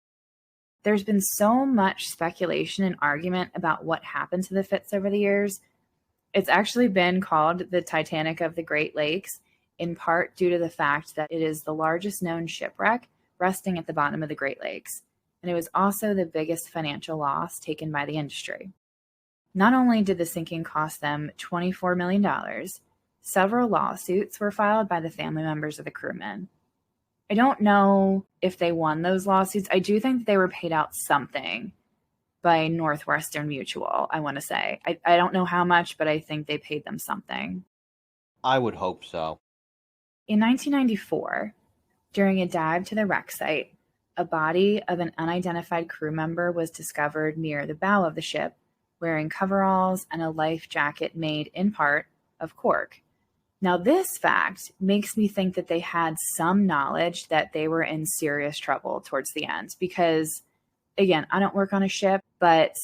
There's been so much speculation and argument about what happened to the Fitz over the years. It's actually been called the Titanic of the Great Lakes, in part due to the fact that it is the largest known shipwreck resting at the bottom of the Great Lakes, and it was also the biggest financial loss taken by the industry. Not only did the sinking cost them $24 million, several lawsuits were filed by the family members of the crewmen. I don't know if they won those lawsuits. I do think they were paid out something by Northwestern Mutual, I want to say. I don't know how much, but I think they paid them something. I would hope so. In 1994, during a dive to the wreck site, a body of an unidentified crew member was discovered near the bow of the ship, wearing coveralls and a life jacket made in part of cork. Now, this fact makes me think that they had some knowledge that they were in serious trouble towards the end because, again, I don't work on a ship, but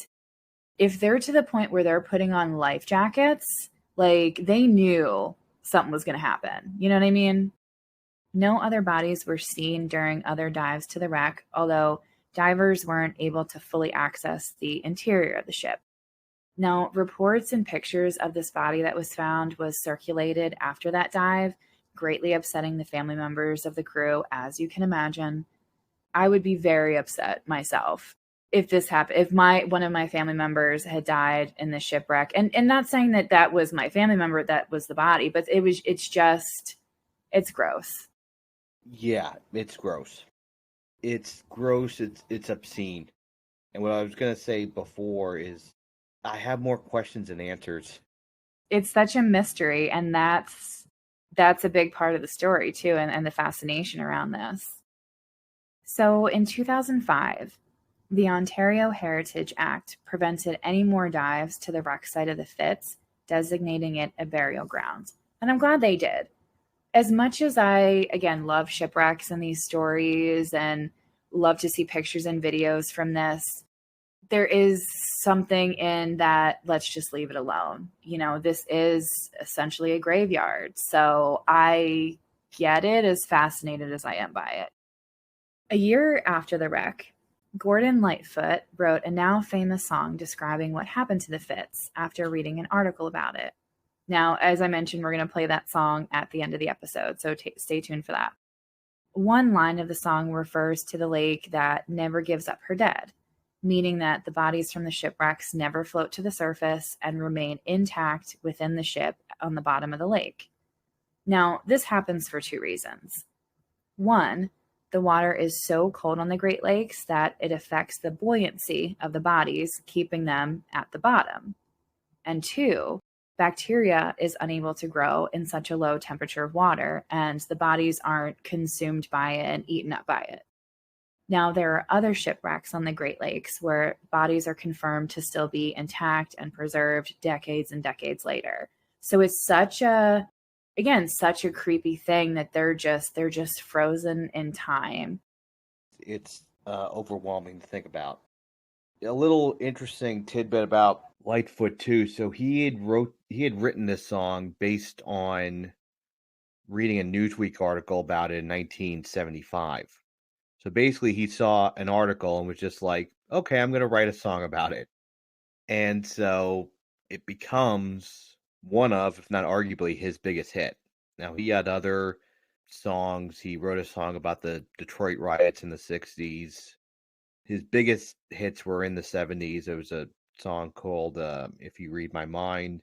if they're to the point where they're putting on life jackets, like, they knew something was going to happen. You know what I mean? No other bodies were seen during other dives to the wreck, although divers weren't able to fully access the interior of the ship. Now, reports and pictures of this body that was found was circulated after that dive, greatly upsetting the family members of the crew, as you can imagine. I would be very upset myself if this happened, if one of my family members had died in the shipwreck. And not saying that that was my family member that was the body, but it's gross. Yeah, it's gross. It's gross. It's obscene. And what I was going to say before is I have more questions than answers. It's such a mystery, and that's a big part of the story too, and the fascination around this. So in 2005, the Ontario Heritage Act prevented any more dives to the wreck site of the Fitz, designating it a burial ground. And I'm glad they did. As much as I, again, love shipwrecks and these stories and love to see pictures and videos from this, there is something in that, let's just leave it alone. You know, this is essentially a graveyard. So I get it, as fascinated as I am by it. A year after the wreck, Gordon Lightfoot wrote a now famous song describing what happened to the Fitz after reading an article about it. Now, as I mentioned, we're going to play that song at the end of the episode, so stay tuned for that. One line of the song refers to the lake that never gives up her dead, meaning that the bodies from the shipwrecks never float to the surface and remain intact within the ship on the bottom of the lake. Now, this happens for two reasons. One, the water is so cold on the Great Lakes that it affects the buoyancy of the bodies, keeping them at the bottom. And two, bacteria is unable to grow in such a low temperature of water, and the bodies aren't consumed by it and eaten up by it. Now, there are other shipwrecks on the Great Lakes where bodies are confirmed to still be intact and preserved decades and decades later. So it's such a creepy thing that they're just frozen in time. It's overwhelming to think about. A little interesting tidbit about Lightfoot too. So he had written this song based on reading a Newsweek article about it in 1975. So basically, he saw an article and was just like, "Okay, I'm going to write a song about it," and so it becomes one of, if not arguably, his biggest hit. Now, he had other songs. He wrote a song about the Detroit riots in the 60s. His biggest hits were in the 70s. There was a song called If You Read My Mind.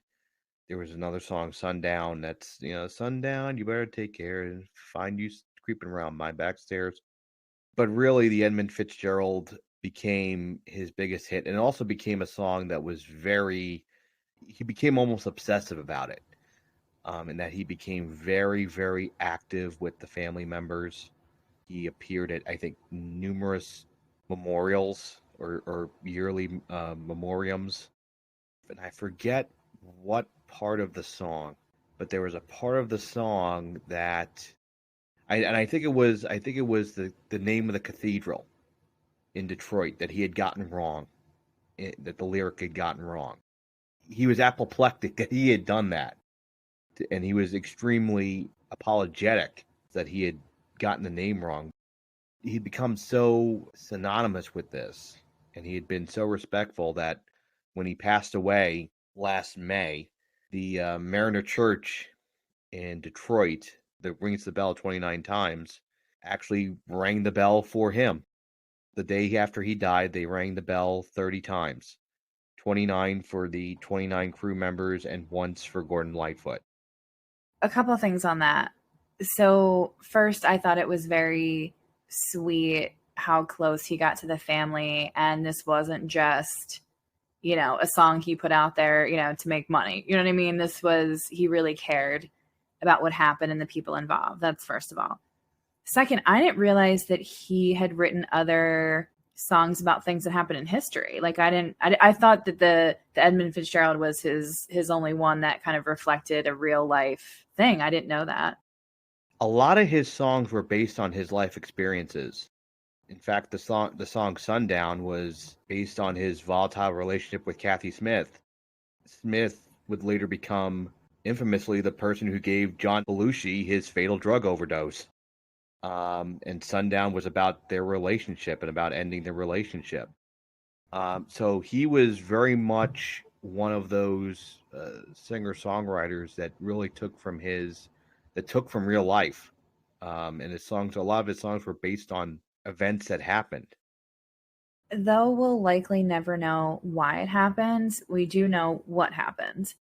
There was another song, Sundown, that's, sundown, you better take care and find you creeping around my back stairs. But really, the Edmund Fitzgerald became his biggest hit, and it also became a song that was he became almost obsessive about it, and that he became very, very active with the family members. He appeared at, I think, numerous memorials or yearly memoriams, and I forget what part of the song, but there was a part of the song that I think it was the name of the cathedral in Detroit that he had gotten wrong, that the lyric had gotten wrong. He was apoplectic that he had done that, and he was extremely apologetic that he had gotten the name wrong. He'd become so synonymous with this, and he had been so respectful that when he passed away last May, the Mariner Church in Detroit that rings the bell 29 times actually rang the bell for him. The day after he died, they rang the bell 30 times. 29 for the 29 crew members and once for Gordon Lightfoot. A couple of things on that. So first, I thought it was very sweet how close he got to the family, and this wasn't just a song he put out there to make money. You know what I mean? He really cared about what happened and the people involved. That's first of all. Second, I didn't realize that he had written other songs about things that happened in history. Like I thought that the Edmund Fitzgerald was his only one that kind of reflected a real life thing. I didn't know that. A lot of his songs were based on his life experiences. In fact, the song Sundown was based on his volatile relationship with Kathy Smith. Smith would later become infamously the person who gave John Belushi his fatal drug overdose. And Sundown was about their relationship and about ending their relationship. So he was very much one of those singer-songwriters that really took from real life. And a lot of his songs were based on events that happened. Though we'll likely never know why it happened, we do know what happened.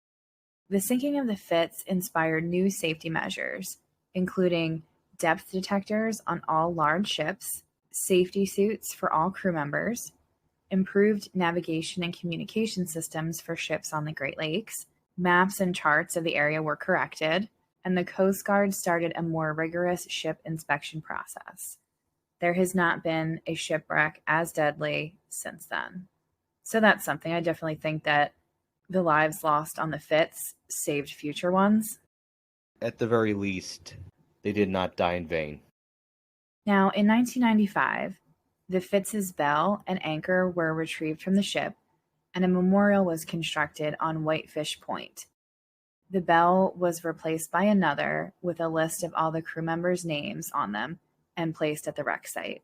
The sinking of the Fitz inspired new safety measures, including depth detectors on all large ships, safety suits for all crew members, improved navigation and communication systems for ships on the Great Lakes, maps and charts of the area were corrected, and the Coast Guard started a more rigorous ship inspection process. There has not been a shipwreck as deadly since then. So that's something. I definitely think that the lives lost on the Fitz saved future ones. At the very least, they did not die in vain. Now, in 1995, the Fitz's bell and anchor were retrieved from the ship, and a memorial was constructed on Whitefish Point. The bell was replaced by another with a list of all the crew members' names on them and placed at the wreck site.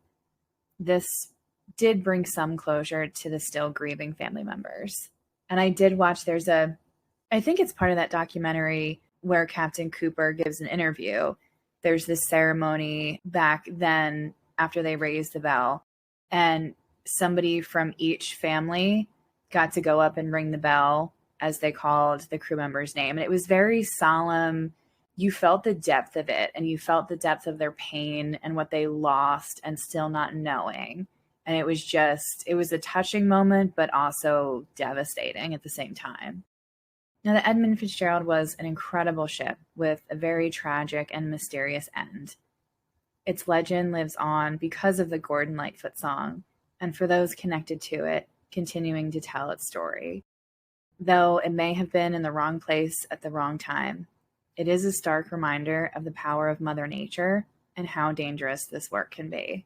This did bring some closure to the still grieving family members. And I did watch, I think it's part of that documentary where Captain Cooper gives an interview. There's this ceremony back then after they raised the bell, and somebody from each family got to go up and ring the bell as they called the crew member's name. And it was very solemn. You felt the depth of it, and you felt the depth of their pain and what they lost and still not knowing. And it was a touching moment, but also devastating at the same time. Now, the Edmund Fitzgerald was an incredible ship with a very tragic and mysterious end. Its legend lives on because of the Gordon Lightfoot song, and for those connected to it, continuing to tell its story. Though it may have been in the wrong place at the wrong time, it is a stark reminder of the power of Mother Nature and how dangerous this work can be.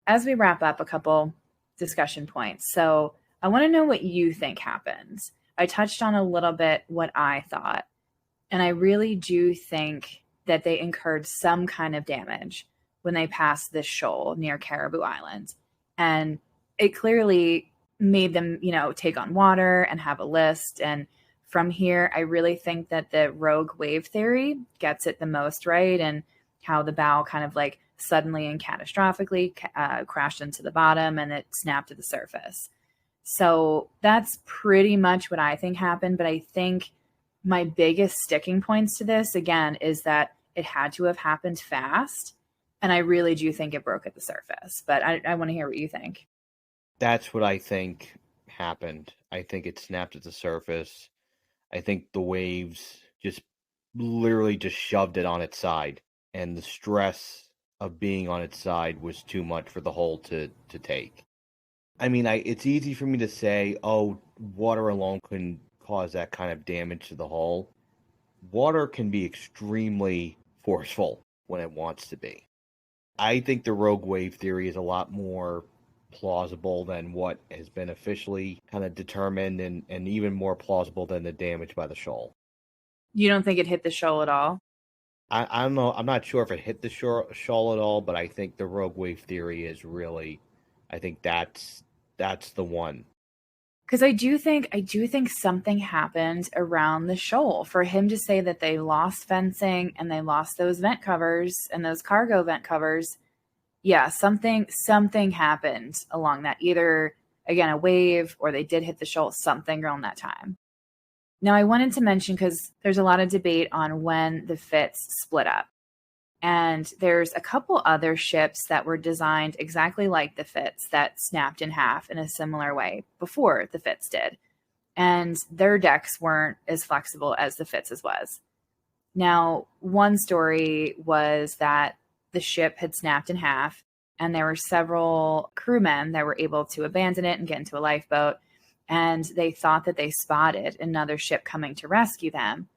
As we wrap up, a couple discussion points. So I want to know what you think happened. I touched on a little bit what I thought, and I really do think that they incurred some kind of damage when they passed this shoal near Caribou Island. And it clearly made them, take on water and have a list. And from here, I really think that the rogue wave theory gets it the most right, and how the bow kind of like suddenly and catastrophically crashed into the bottom and it snapped to the surface. So that's pretty much what I think happened. But I think my biggest sticking points to this, again, is that it had to have happened fast. And I really do think it broke at the surface. But I want to hear what you think. That's what I think happened. I think it snapped at the surface. I think the waves just literally just shoved it on its side. And the stress of being on its side was too much for the hull to take. I mean, it's easy for me to say, oh, water alone couldn't cause that kind of damage to the hull. Water can be extremely forceful when it wants to be. I think the rogue wave theory is a lot more plausible than what has been officially kind of determined, and even more plausible than the damage by the shoal. You don't think it hit the shoal at all? I don't know. I'm not sure if it hit the shoal at all, but I think the rogue wave theory is really, I think that's the one. Because I do think something happened around the shoal for him to say that they lost fencing and they lost those vent covers and those cargo vent covers. Yeah, something happened along that. Either, again, a wave, or they did hit the shoal, something around that time. Now, I wanted to mention, because there's a lot of debate on when the Fitz split up. And there's a couple other ships that were designed exactly like the Fitz that snapped in half in a similar way before the Fitz did. And their decks weren't as flexible as the Fitz's was. Now, one story was that the ship had snapped in half, and there were several crewmen that were able to abandon it and get into a lifeboat. And they thought that they spotted another ship coming to rescue them,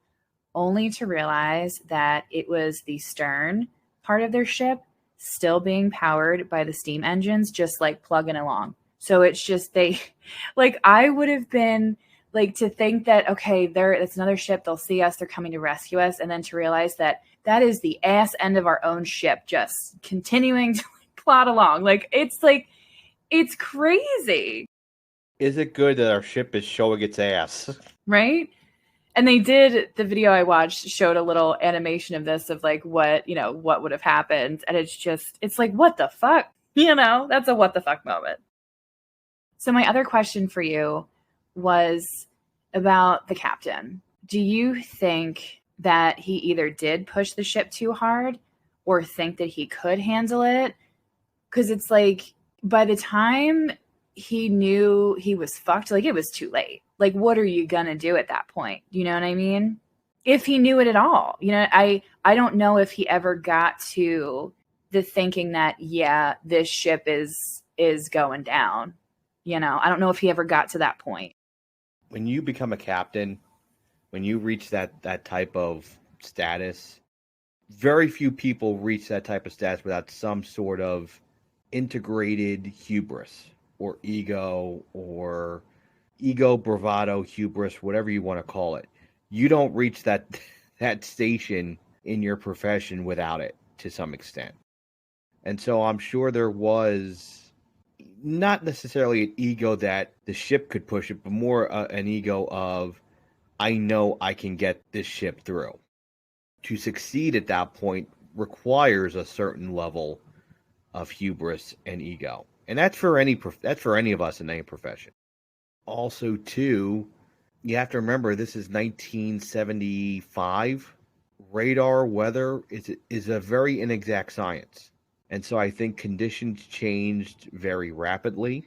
only to realize that it was the stern part of their ship still being powered by the steam engines, just like plugging along. So it's just I would have been like, to think that, okay, it's another ship, they'll see us, they're coming to rescue us, and then to realize that is the ass end of our own ship just continuing to plod along. It's crazy. Is it good that our ship is showing its ass? Right? And they did, the video I watched showed a little animation of this, of like what would have happened. And it's like, what the fuck? That's a what the fuck moment. So my other question for you was about the captain. Do you think that he either did push the ship too hard, or think that he could handle it? Because it's like, by the time he knew he was fucked, like, it was too late. Like, what are you gonna do at that point? You know what I mean? If he knew it at all. I don't know if he ever got to the thinking that, yeah, this ship is going down. I don't know if he ever got to that point. When you become a captain, when you reach that type of status, very few people reach that type of status without some sort of integrated hubris or ego, bravado, hubris, whatever you want to call it. You don't reach that station in your profession without it, to some extent. And so I'm sure there was, not necessarily an ego that the ship could push it, but more an ego of, I know I can get this ship through. To succeed at that point requires a certain level of hubris and ego, and that's for any of us in any profession. Also, too, you have to remember this is 1975. Radar weather is a very inexact science, and so I think conditions changed very rapidly.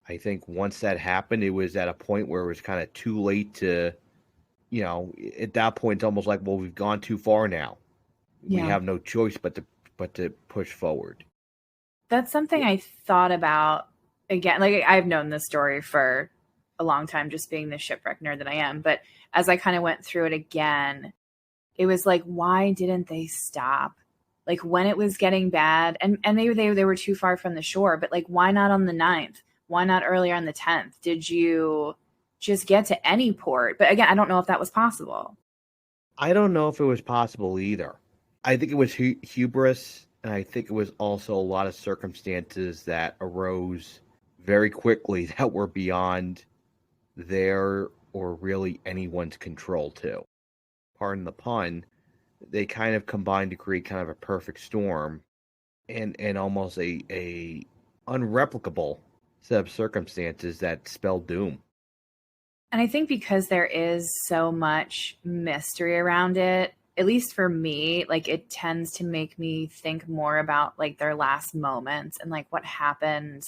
I think once that happened, it was at a point where it was kind of too late to, at that point, it's almost like, well, we've gone too far now. We Yeah. have no choice but to push forward. That's something I thought about again. Like, I've known this story for a long time, just being the shipwreck nerd that I am. But as I kind of went through it again, it was like, why didn't they stop? Like, when it was getting bad, and they were too far from the shore, but like, why not on the 9th? Why not earlier on the 10th? Did you just get to any port? But again, I don't know if that was possible. I don't know if it was possible either. I think it was hubris, and I think it was also a lot of circumstances that arose very quickly that were beyond their or really anyone's control too. Pardon the pun. They kind of combined to create kind of a perfect storm, and almost a unreplicable set of circumstances that spell doom. And I think because there is so much mystery around it, at least for me, like, it tends to make me think more about like their last moments and like what happened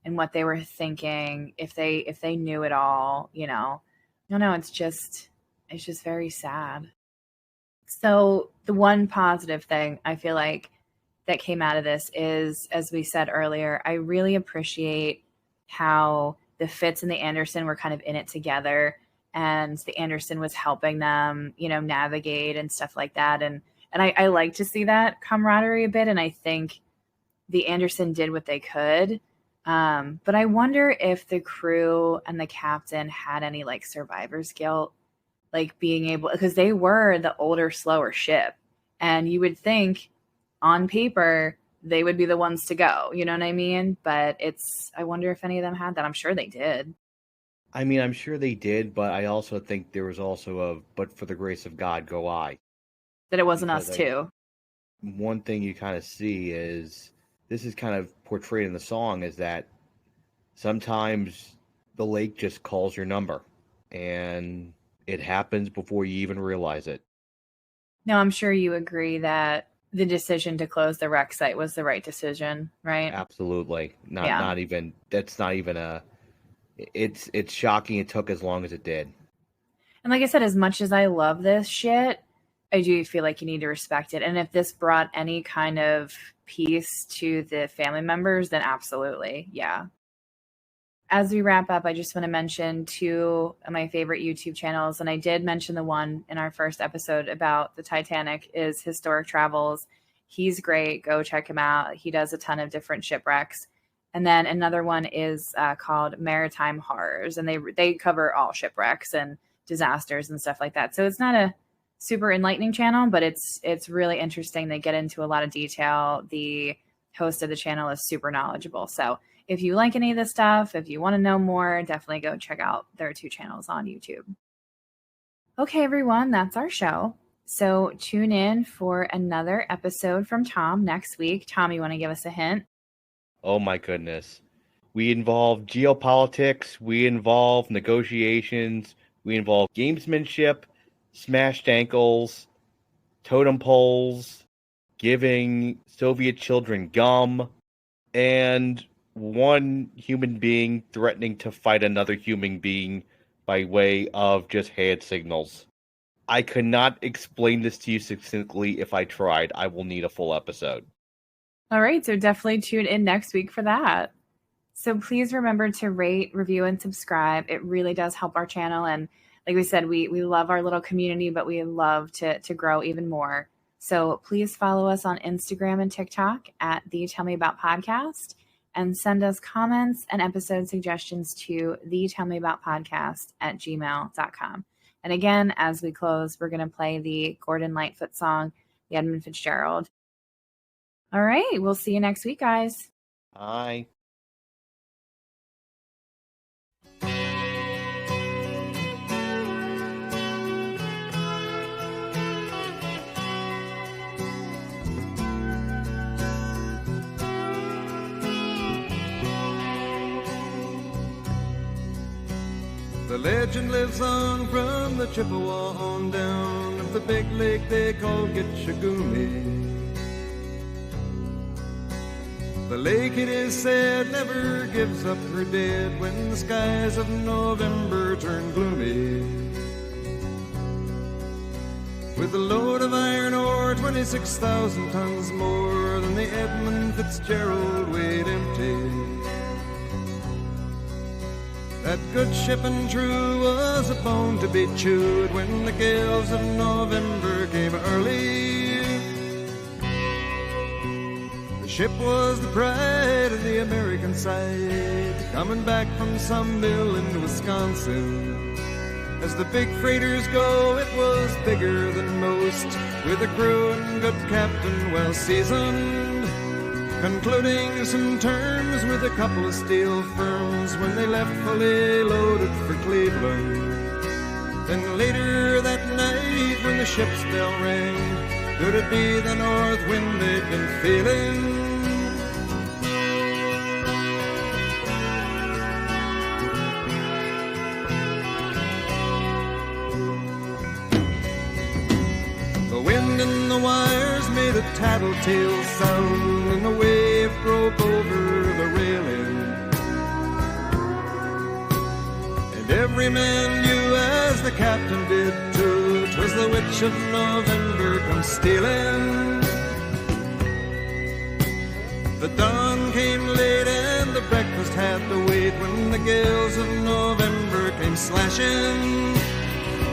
and what they were thinking, if they knew it all, you know. No, no, it's just very sad. So the one positive thing I feel like that came out of this is, as we said earlier, I really appreciate how the Fitz and the Anderson were kind of in it together, and the Anderson was helping them, navigate and stuff like that. And I like to see that camaraderie a bit, and I think the Anderson did what they could. But I wonder if the crew and the captain had any like survivor's guilt, like being able, because they were the older, slower ship. And you would think on paper they would be the ones to go. You know what I mean? But I wonder if any of them had that. I'm sure they did. I mean, I'm sure they did, but I also think there was also but for the grace of God, go I. That it wasn't Because us too. one thing you kind of see is, this is kind of portrayed in the song, is that sometimes the lake just calls your number, and it happens before you even realize it. No, I'm sure you agree that the decision to close the wreck site was the right decision, right? Absolutely. Yeah. Not even, that's not even it's shocking it took as long as it did. And like I said, as much as I love this shit, I do feel like you need to respect it. And if this brought any kind of peace to the family members, then absolutely. Yeah. As we wrap up, I just want to mention two of my favorite YouTube channels. And I did mention the one in our first episode about the Titanic is Historic Travels. He's great. Go check him out. He does a ton of different shipwrecks. And then another one is called Maritime Horrors, and they cover all shipwrecks and disasters and stuff like that. So it's not a super enlightening channel, but it's really interesting. They get into a lot of detail. The host of the channel is super knowledgeable. So if you like any of this stuff, if you want to know more, definitely go check out their two channels on YouTube. Okay, everyone, that's our show. So tune in for another episode from Tom next week. Tom, you want to give us a hint? Oh my goodness. We involve geopolitics, we involve negotiations, we involve gamesmanship, smashed ankles, totem poles, giving Soviet children gum, and one human being threatening to fight another human being by way of just hand signals. I could not explain this to you succinctly. If I tried, I will need a full episode. All right, so definitely tune in next week for that. So please remember to rate, review, and subscribe. It really does help our channel. And like we said, we love our little community, but we love to grow even more. So please follow us on Instagram and TikTok at the Tell Me About Podcast, and send us comments and episode suggestions to the Tell Me About Podcast at gmail.com. And again, as we close, we're going to play the Gordon Lightfoot song, the Edmund Fitzgerald. All right, we'll see you next week, guys. Bye. The legend lives on from the Chippewa on down of the big lake they call Gitchagumi. The lake, it is said, never gives up her dead when the skies of November turn gloomy. With a load of iron ore, 26,000 tons more than the Edmund Fitzgerald weighed empty. That good ship and true was a bone to be chewed when the gales of November came early. The ship was the pride of the American side, coming back from some mill in Wisconsin. As the big freighters go, it was bigger than most, with a crew and good captain well seasoned, concluding some terms with a couple of steel firms when they left fully loaded for Cleveland. Then later that night when the ship's bell rang, could it be the north wind they'd been feeling? The wind in the wires made a tattletale sound, and the wave broke over the railing. And every man knew, as the captain did too, 'twas the witch of November come stealing. The dawn came late and the breakfast had to wait when the gales of November came slashing.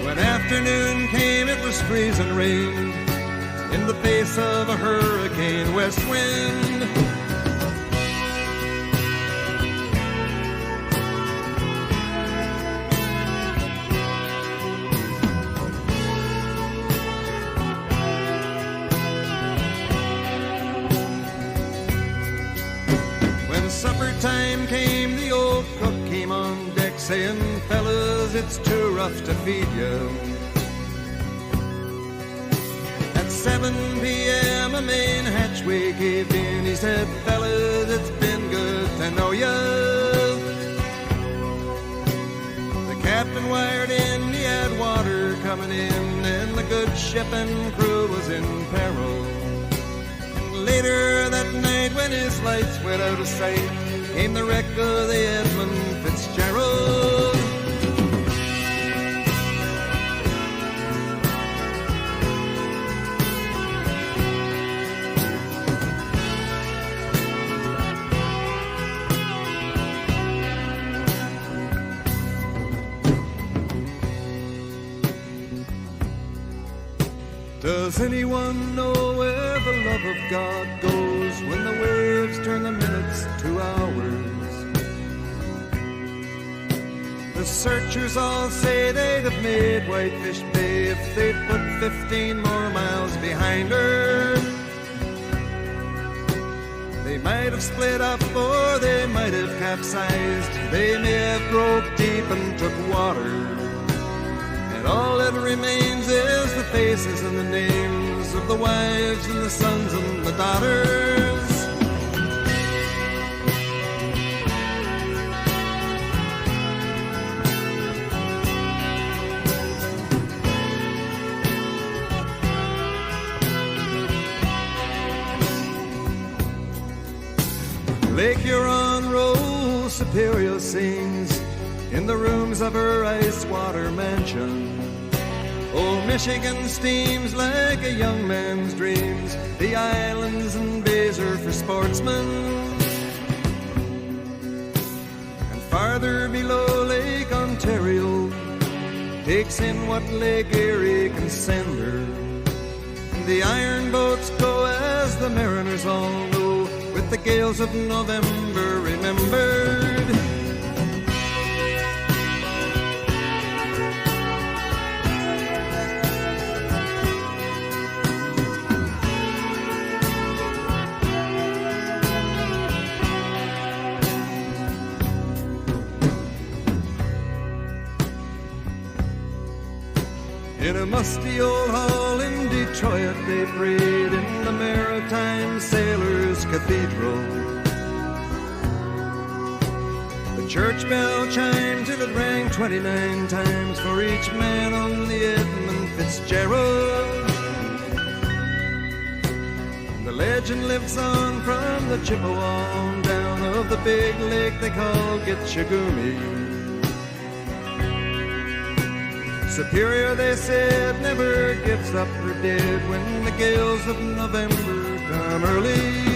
When afternoon came, it was freezing rain in the face of a hurricane west wind. When supper time came, the old cook came on deck saying, "Fellas, it's too rough to feed you." At 7 p.m. a main hatchway caved in. He said, "Fellas, it's been good to know ya." The captain wired in, he had water coming in, and the good ship and crew was in peril. And later that night when his lights went out of sight, came the wreck of the Edmund Fitzgerald. Does anyone know where the love of God goes when the waves turn the minutes to hours? The searchers all say they'd have made Whitefish Bay if they'd put 15 more miles behind her. They might have split up or they might have capsized. They may have broke deep and took water. And all that remains is the faces and the names of the wives and the sons and the daughters. Lake Huron rolls Superior sings in the rooms of her ice water mansion. Old Michigan steams like a young man's dreams. The islands and bays are for sportsmen. And farther below, Lake Ontario takes in what Lake Erie can send her. The iron boats go, as the mariners all know, with the gales of November remembered. In a musty old hall in Detroit they prayed in the Maritime Sailors' Cathedral. The church bell chimed till it rang 29 times for each man on the Edmund Fitzgerald. The legend lives on from the Chippewa on down of the big lake they call Gitchagumi. Superior, they said, never gives up her dead when the gales of November come early.